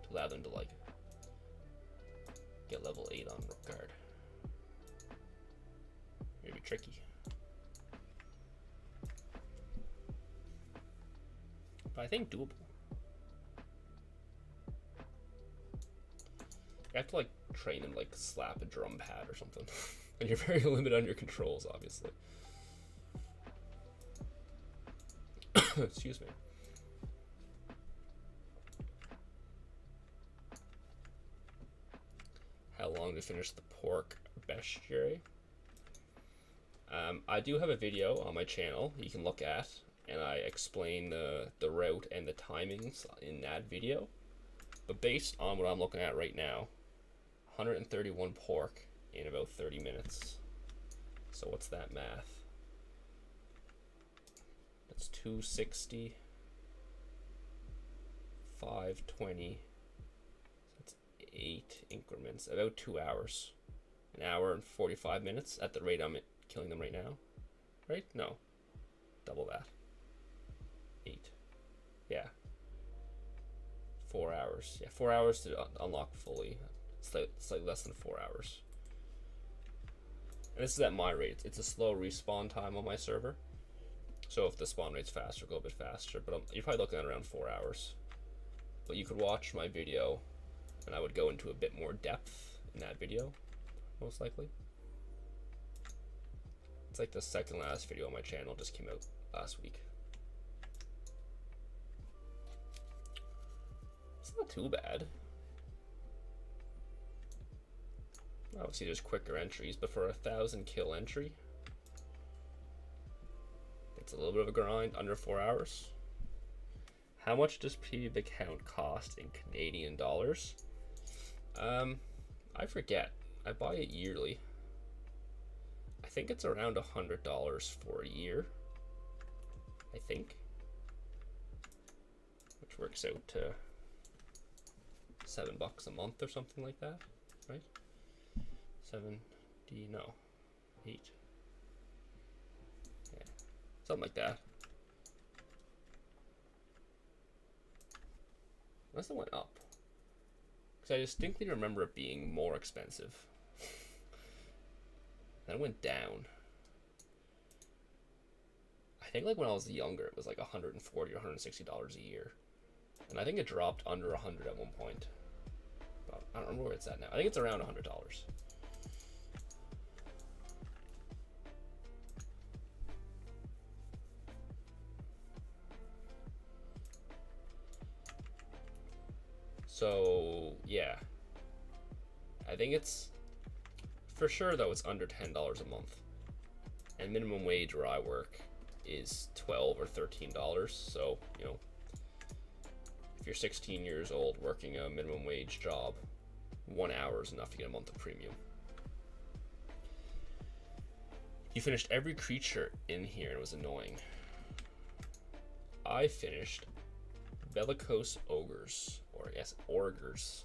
to allow them to, like, get level 8 on Rook Guard? Maybe tricky. But I think doable. You have to, like, train him, like, slap a drum pad or something. And you're very limited on your controls, obviously. Excuse me. How long to finish the pork bestiary? I do have a video on my channel you can look at, and I explain the route and the timings in that video. But based on what I'm looking at right now, 131 pork in about 30 minutes. So what's that math? That's 260, 520. That's 8 increments, about 2 hours. An hour and 45 minutes at the rate I'm killing them right now. Right? No. Double that. 8. Yeah. 4 hours. Yeah, 4 hours to unlock fully. Slightly less than 4 hours. And this is at my rate. It's a slow respawn time on my server. So if the spawn rate's faster, go a bit faster. But you're probably looking at around 4 hours. But you could watch my video, and I would go into a bit more depth in that video, most likely. It's like the second last video on my channel just came out last week. It's not too bad. Obviously there's quicker entries, but for a 1,000 kill entry, it's a little bit of a grind, under 4 hours. How much does PvP account cost in Canadian dollars? I forget. I buy it yearly. I think it's around $100 for a year. I think. Which works out to $7 a month or something like that, right? 8. Yeah, something like that. Unless it went up. Because I distinctly remember it being more expensive. Then it went down. I think like when I was younger, it was like $140 or $160 a year. And I think it dropped under 100 at one point. But I don't remember where it's at now. I think it's around $100. So yeah, I think it's for sure though it's under $10 a month, and minimum wage where I work is $12 or $13. So you know, if you're 16 years old working a minimum wage job, 1 hour is enough to get a month of premium. You finished every creature in here and it was annoying. I finished bellicose ogres, or yes, orgers.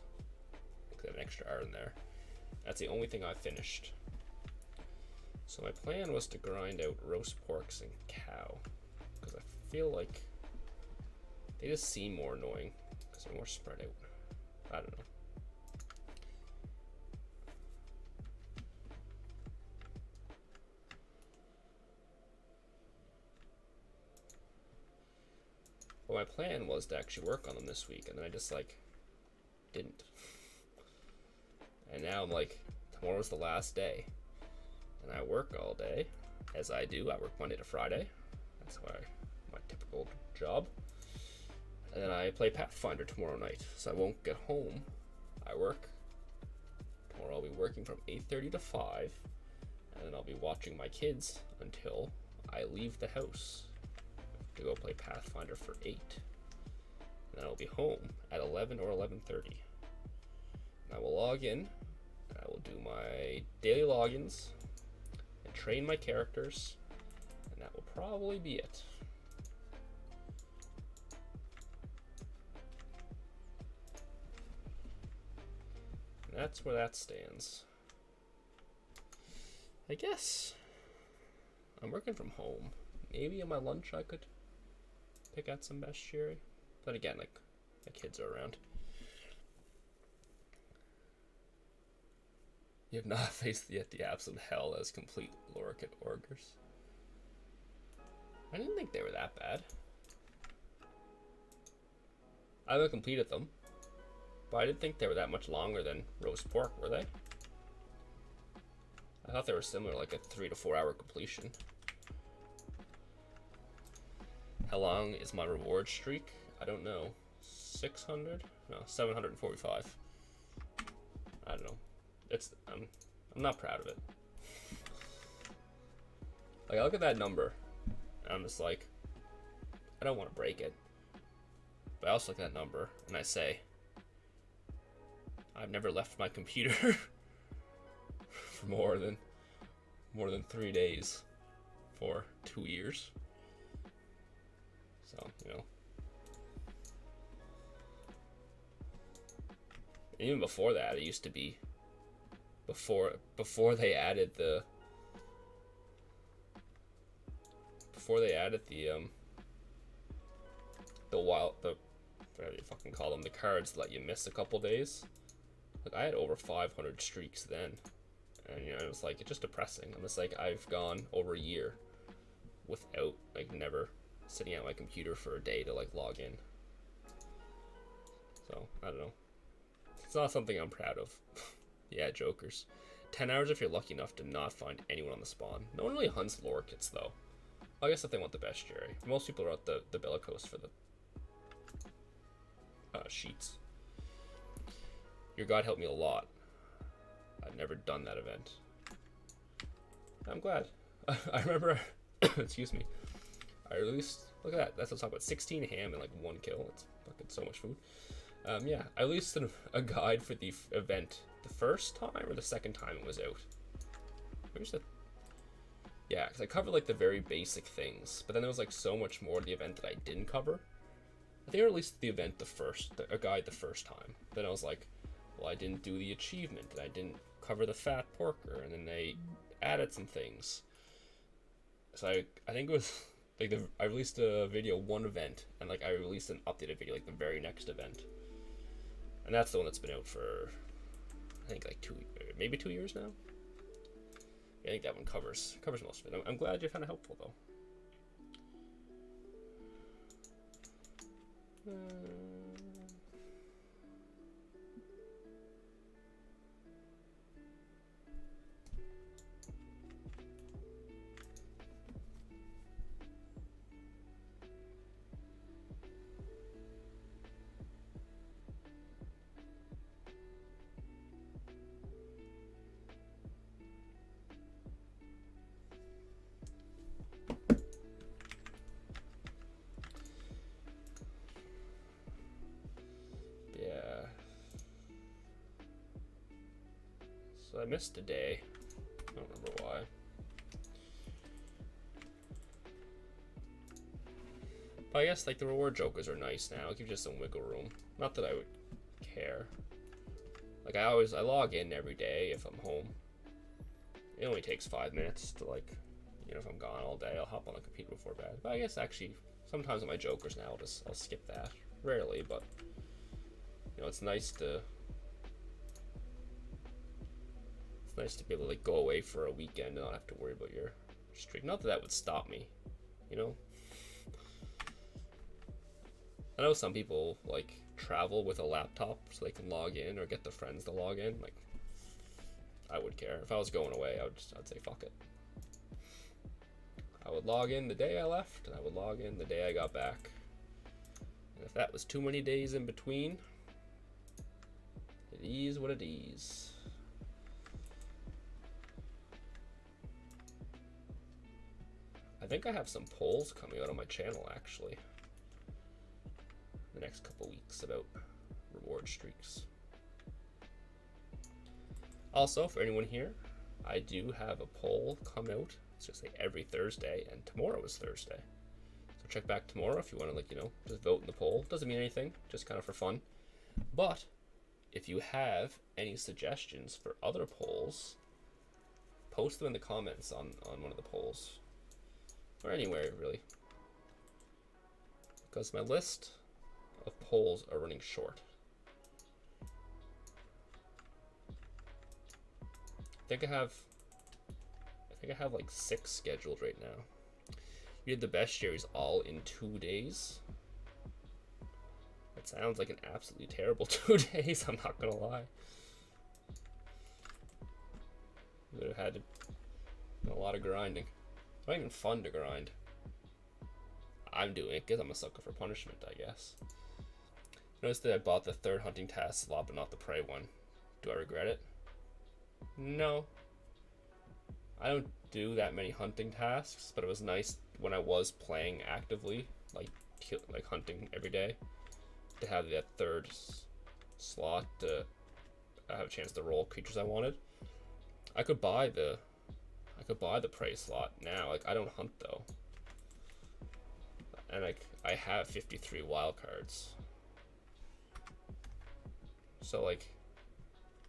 Look at an extra R in there. That's the only thing I finished. So my plan was to grind out roast porks and cow, because I feel like they just seem more annoying because they're more spread out. I don't know. Well, my plan was to actually work on them this week, and then I just like didn't. And now I'm like, tomorrow's the last day, and I work all day, as I do. I work Monday to Friday. That's my typical job. And then I play Pathfinder tomorrow night, so I won't get home. I work. Tomorrow I'll be working from 8:30 to 5, and then I'll be watching my kids until I leave the house to go play Pathfinder for 8. And then I'll be home at 11 or 11:30. I will log in, and I will do my daily logins, train my characters, and that will probably be it. And that's where that stands. I guess I'm working from home. Maybe on my lunch I could pick out some bestiary. But again, like, my kids are around. You have not faced yet the absolute hell as complete Lorcan Ogres. I didn't think they were that bad. I haven't completed them, but I didn't think they were that much longer than roast pork, were they? I thought they were similar, like a 3 to 4 hour completion. How long is my reward streak? I don't know. 600? No, 745. I don't know. I'm not proud of it. Like, I look at that number, and I'm just like, I don't want to break it. But I also look at that number, and I say, I've never left my computer for more than 3 days for 2 years. So, you know. Even before that, it used to be before they added the whatever you fucking call them, the cards that let you miss a couple days. Like, I had over 500 streaks then, and you know, it was like, it's just depressing. I'm just like, I've gone over a year without, like, never sitting at my computer for a day to like log in. So I don't know. It's not something I'm proud of. Yeah, jokers. 10 hours if you're lucky enough to not find anyone on the spawn. No one really hunts lore kits though. I guess if they want the bestiary. Most people are at the bellicose for the sheets. Your god helped me a lot. I've never done that event. I'm glad. I remember, excuse me, I released, look at that, that's what I'm talking about, 16 ham and like 1 kill. It's fucking so much food. Yeah, I released a guide for the event the first time or the second time it was out. Where's the... Yeah, because I covered like the very basic things, but then there was like so much more to the event that I didn't cover. I think I released the event a guide the first time. Then I was like, well, I didn't do the achievement, and I didn't cover the fat porker, and then they added some things. So I think it was like I released a video one event, and like I released an updated video like the very next event, and that's the one that's been out for I think like maybe 2 years now. I think that one covers most of it. I'm glad you found it helpful though. So I missed a day. I don't remember why. But I guess like the reward jokers are nice now. It gives you some wiggle room. Not that I would care. Like I log in every day if I'm home. It only takes 5 minutes to like, you know, if I'm gone all day, I'll hop on the computer before bed. But I guess actually sometimes with my jokers now, I'll skip that. Rarely, but you know, it's nice to be able to like go away for a weekend and not have to worry about your streak. Not that that would stop me, you know. I know some people like travel with a laptop so they can log in or get their friends to log in. Like, I would care. If I was going away, I'd say fuck it. I would log in the day I left, and I would log in the day I got back. And if that was too many days in between, it is what it is. I think I have some polls coming out on my channel actually the next couple weeks about reward streaks. Also, for anyone here I do have a poll come out. It's just like every Thursday, and tomorrow is Thursday. So check back tomorrow if you want to, like, you know, just vote in the poll. Doesn't mean anything, just kind of for fun. But if you have any suggestions for other polls, post them in the comments on one of the polls. Or anywhere, really. Because my list of polls are running short. I think I have like 6 scheduled right now. You did the bestiaries all in 2 days. That sounds like an absolutely terrible 2 days, I'm not gonna lie. You would have had a lot of grinding. It's not even fun to grind. I'm doing it because I'm a sucker for punishment, I guess. Notice that I bought the 3rd hunting task slot, but not the prey one. Do I regret it? No. I don't do that many hunting tasks, but it was nice when I was playing actively, like hunting every day, to have that 3rd slot to have a chance to roll creatures I wanted. I could buy the prey slot now. Like, I don't hunt though, and like I have 53 wild cards. So like,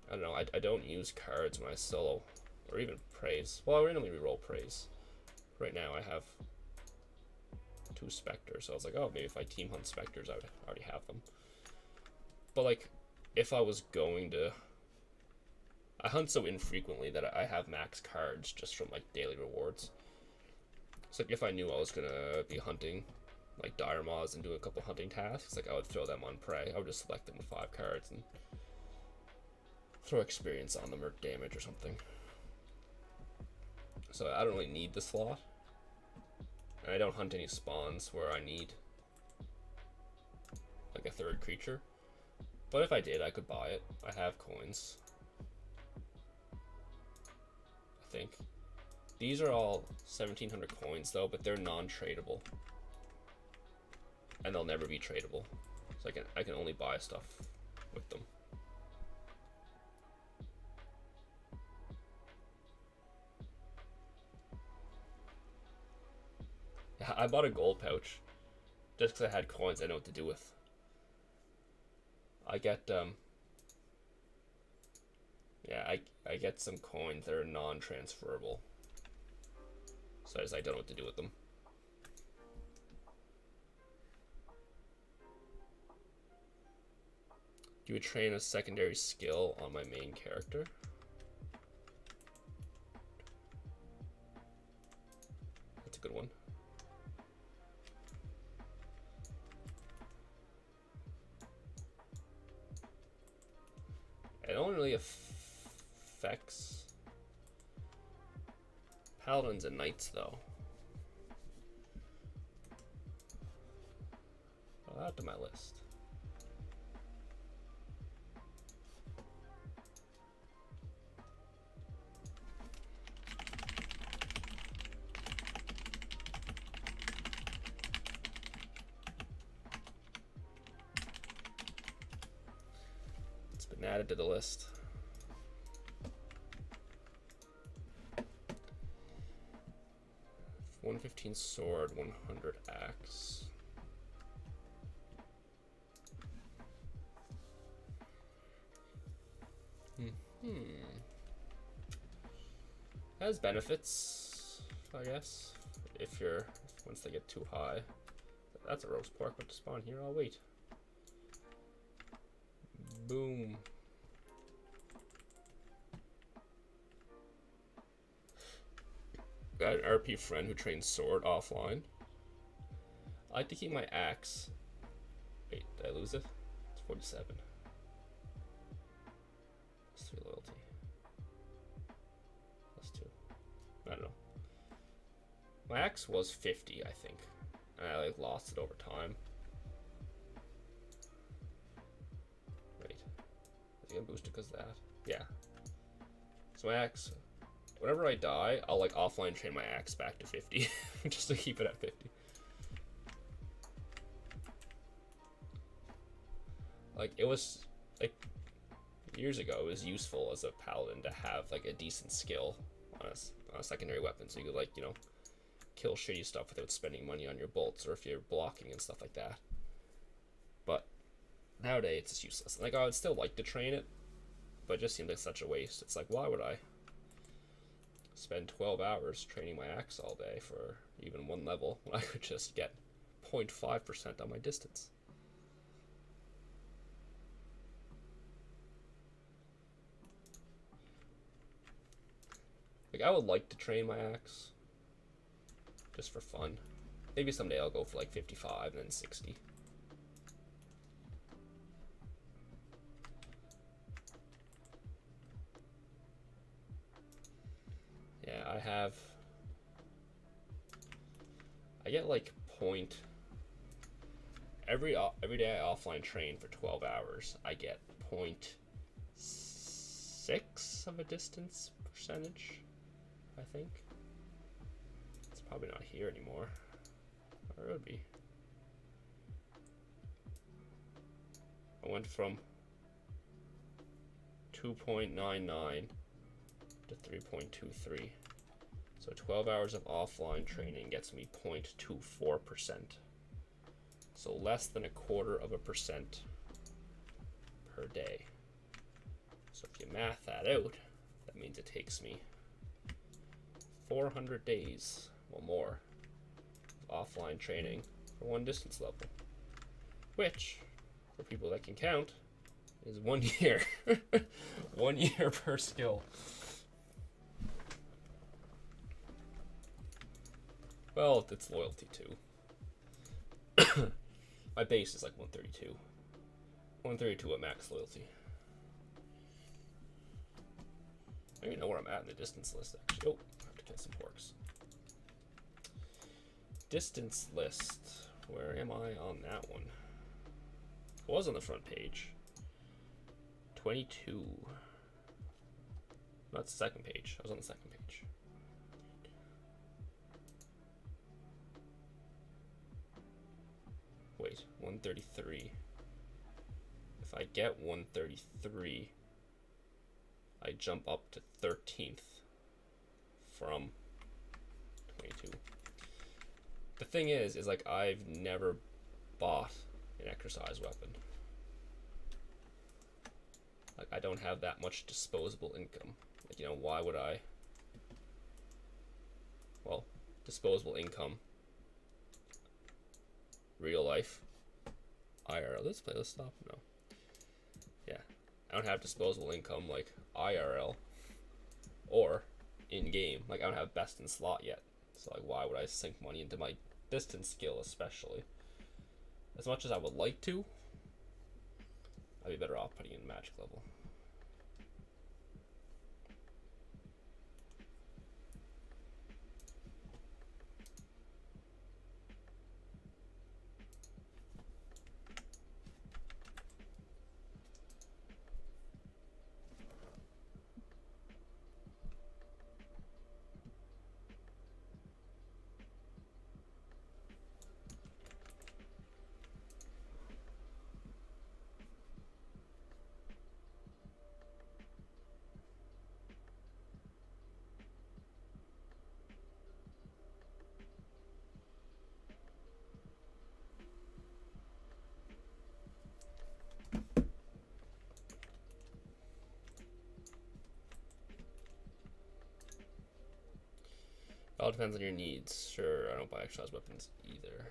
I don't know. I don't use cards when I solo or even praise. Well, I randomly reroll praise. Right now I have 2 specters, so I was like, oh, maybe if I team hunt specters, I would already have them. But like, if I was going to, I hunt so infrequently that I have max cards just from like daily rewards. So like, if I knew I was gonna be hunting like dire moths and do a couple hunting tasks, like I would throw them on prey. I would just select them with 5 cards and throw experience on them or damage or something. So I don't really need the slot. And I don't hunt any spawns where I need like a 3rd creature. But if I did, I could buy it. I have coins, I think. These are all 1,700 coins though, but they're non-tradable. And they'll never be tradable. So I can only buy stuff with them. I bought a gold pouch just because I had coins I know what to do with. I get yeah, I get some coins that are non-transferable, so I don't know what to do with them. Do you train a secondary skill on my main character? That's a good one. It only really affects paladins and knights though. I'll add to my list. It's been added to the list. $115 sword, 100 axe. Has benefits, I guess, if you're, once they get too high. That's a roast pork, but to spawn here, I'll wait. Boom. Got an RP friend who trains sword offline. I like to keep my axe. Wait, did I lose it? It's 47. Plus 3 loyalty. Plus 2. I don't know. My axe was 50, I think. And I like lost it over time. Wait. Is it gonna boost it because of that? Yeah. So my axe, whenever I die, I'll like offline train my axe back to 50 just to keep it at 50. Like, it was like years ago, it was useful as a paladin to have like a decent skill on a secondary weapon, so you could, like, you know, kill shitty stuff without spending money on your bolts, or if you're blocking and stuff like that. But nowadays it's just useless. Like, I would still like to train it, but it just seems like such a waste. It's like, why would I spend 12 hours training my axe all day for even one level when I could just get 0.5% on my distance? Like, I would like to train my axe just for fun. Maybe someday I'll go for like 55 and then 60. Yeah, I get like every day I offline train for 12 hours, I get 0.6 of a distance percentage, I think. It's probably not here anymore. Or it would be. I went from 2.99 to 3.23. So 12 hours of offline training gets me 0.24%. So less than 0.25% per day. So if you math that out, that means it takes me 400 days or more of offline training for one distance level, which, for people that can count, is 1 year. 1 year per skill. Well, it's loyalty too. My base is like 132. 132 at max loyalty. I don't even know where I'm at in the distance list, actually. Oh, I have to kill some porks. Distance list. Where am I on that one? I was on the front page. 22. That's the second page. I was on the second page. Wait, 133. If I get 133, I jump up to 13th from 22. The thing is like, I've never bought an exercise weapon. Like, I don't have that much disposable income. Like, you know, why would I? Well, disposable income. Real life. IRL. Let's play. Let's stop. No. Yeah. I don't have disposable income like IRL or in game. Like, I don't have best in slot yet. So, like, why would I sink money into my distance skill, especially? As much as I would like to, I'd be better off putting in magic level. It all depends on your needs. Sure, I don't buy exercise weapons either.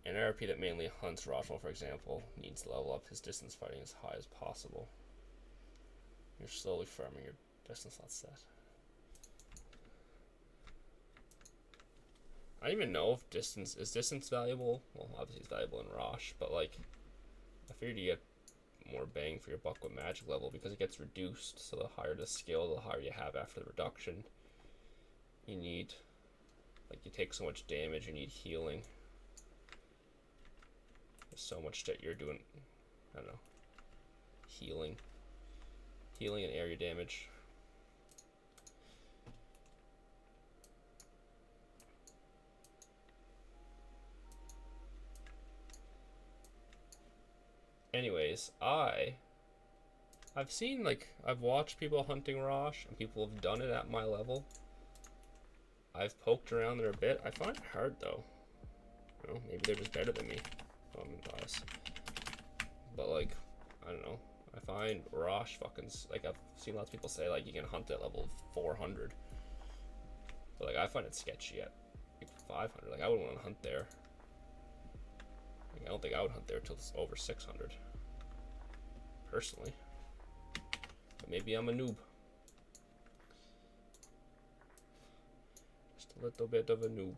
An RP that mainly hunts Rotwell, for example, needs to level up his distance fighting as high as possible. You're slowly farming your distance slot set. I don't even know if distance valuable. Well, obviously it's valuable in Rosh, but like, I figured you get more bang for your buck with magic level because it gets reduced. So the higher the skill, the higher you have after the reduction. You need, like, you take so much damage, you need healing. There's so much that you're doing, I don't know, healing and area damage. Anyways, I've seen, like, I've watched people hunting Rosh, and people have done it at my level. I've poked around there a bit. I find it hard, though. You know, maybe they're just better than me. Oh, I'm biased. But, like, I don't know. I find Rosh fucking, like, I've seen lots of people say, like, you can hunt at level 400. But, like, I find it sketchy at like 500. Like, I wouldn't want to hunt there. Like, I don't think I would hunt there until it's over 600. Personally. But maybe I'm a noob. Just a little bit of a noob.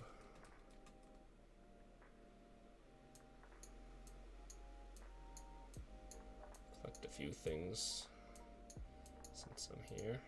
Collect a few things since I'm here.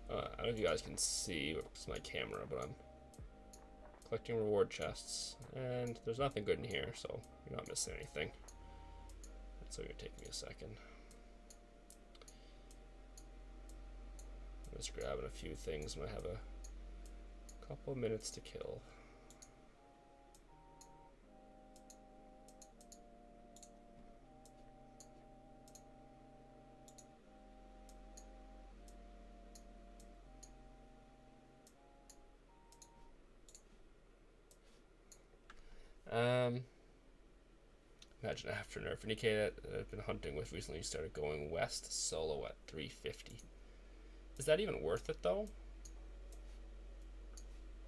I don't know if you guys can see it's my camera, but I'm collecting reward chests, and there's nothing good in here, so you're not missing anything. So it's gonna take me a second. I'm just grabbing a few things. I have a couple of minutes to kill. Imagine after nerf indicator that I've been hunting with recently started going west solo at 350. Is that even worth it though?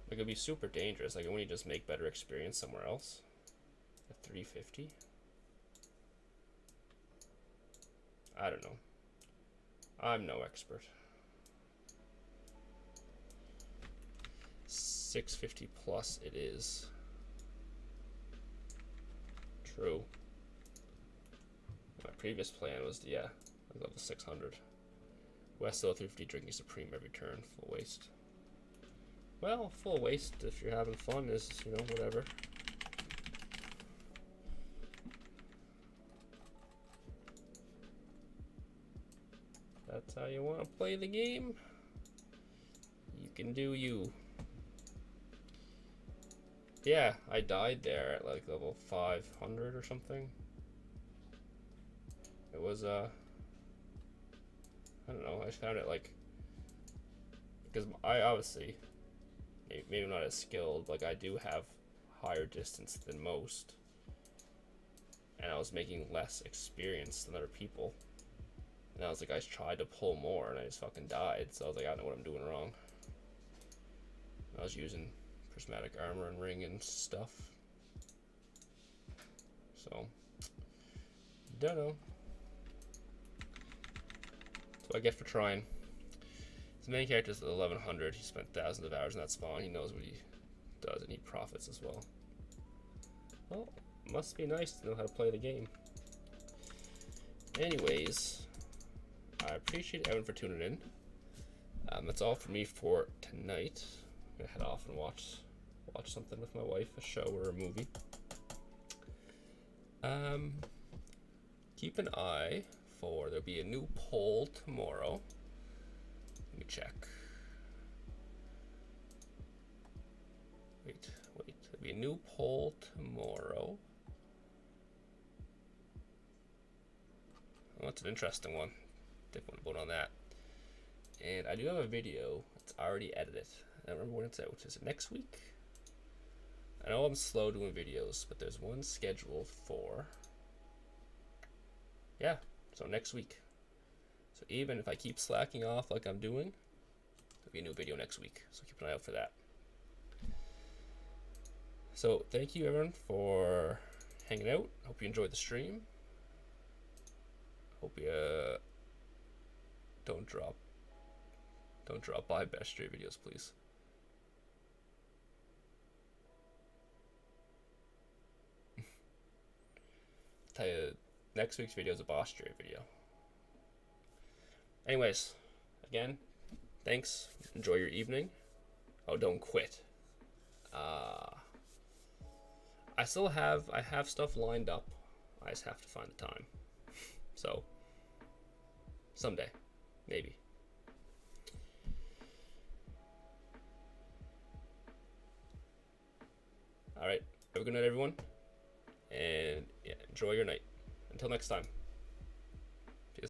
Like, it'd be super dangerous. Like, when you just make better experience somewhere else at 350. I don't know. I'm no expert. 650 plus it is. True. My previous plan was, yeah, level 600. West level 350, drinking Supreme every turn, full waste. Well, full waste if you're having fun is, you know, whatever. That's how you want to play the game. You can do you. Yeah, I died there at like level 500 or something. It was, I don't know, I just found it like, because I obviously, maybe not as skilled, like I do have higher distance than most. And I was making less experience than other people. And I was like, I tried to pull more and I just fucking died. So I was like, I don't know what I'm doing wrong. I was using prismatic armor and ring and stuff. So, don't know. That's what I get for trying. His main character is at 1100. He spent thousands of hours in that spawn. He knows what he does and he profits as well. Well, must be nice to know how to play the game. Anyways, I appreciate Evan for tuning in. That's all for me for tonight. I'm gonna head off and watch something with my wife, a show or a movie. Keep an eye for, there'll be a new poll tomorrow. Let me check. Wait, there'll be a new poll tomorrow. Oh, that's an interesting one. Definitely want to vote on that. And I do have a video that's already edited. I don't remember when it's out. Is it next week? I know I'm slow doing videos, but there's one scheduled for, yeah, so next week. So even if I keep slacking off like I'm doing, there'll be a new video next week. So keep an eye out for that. So thank you everyone for hanging out. Hope you enjoyed the stream. Hope you don't drop by bestiary videos, please. tell you, next week's video is a bestiary video. Anyways, again, thanks. Enjoy your evening. Oh, don't quit. I have stuff lined up. I just have to find the time. So, someday, maybe. All right. Have a good night, everyone. And yeah, enjoy your night. Until next time.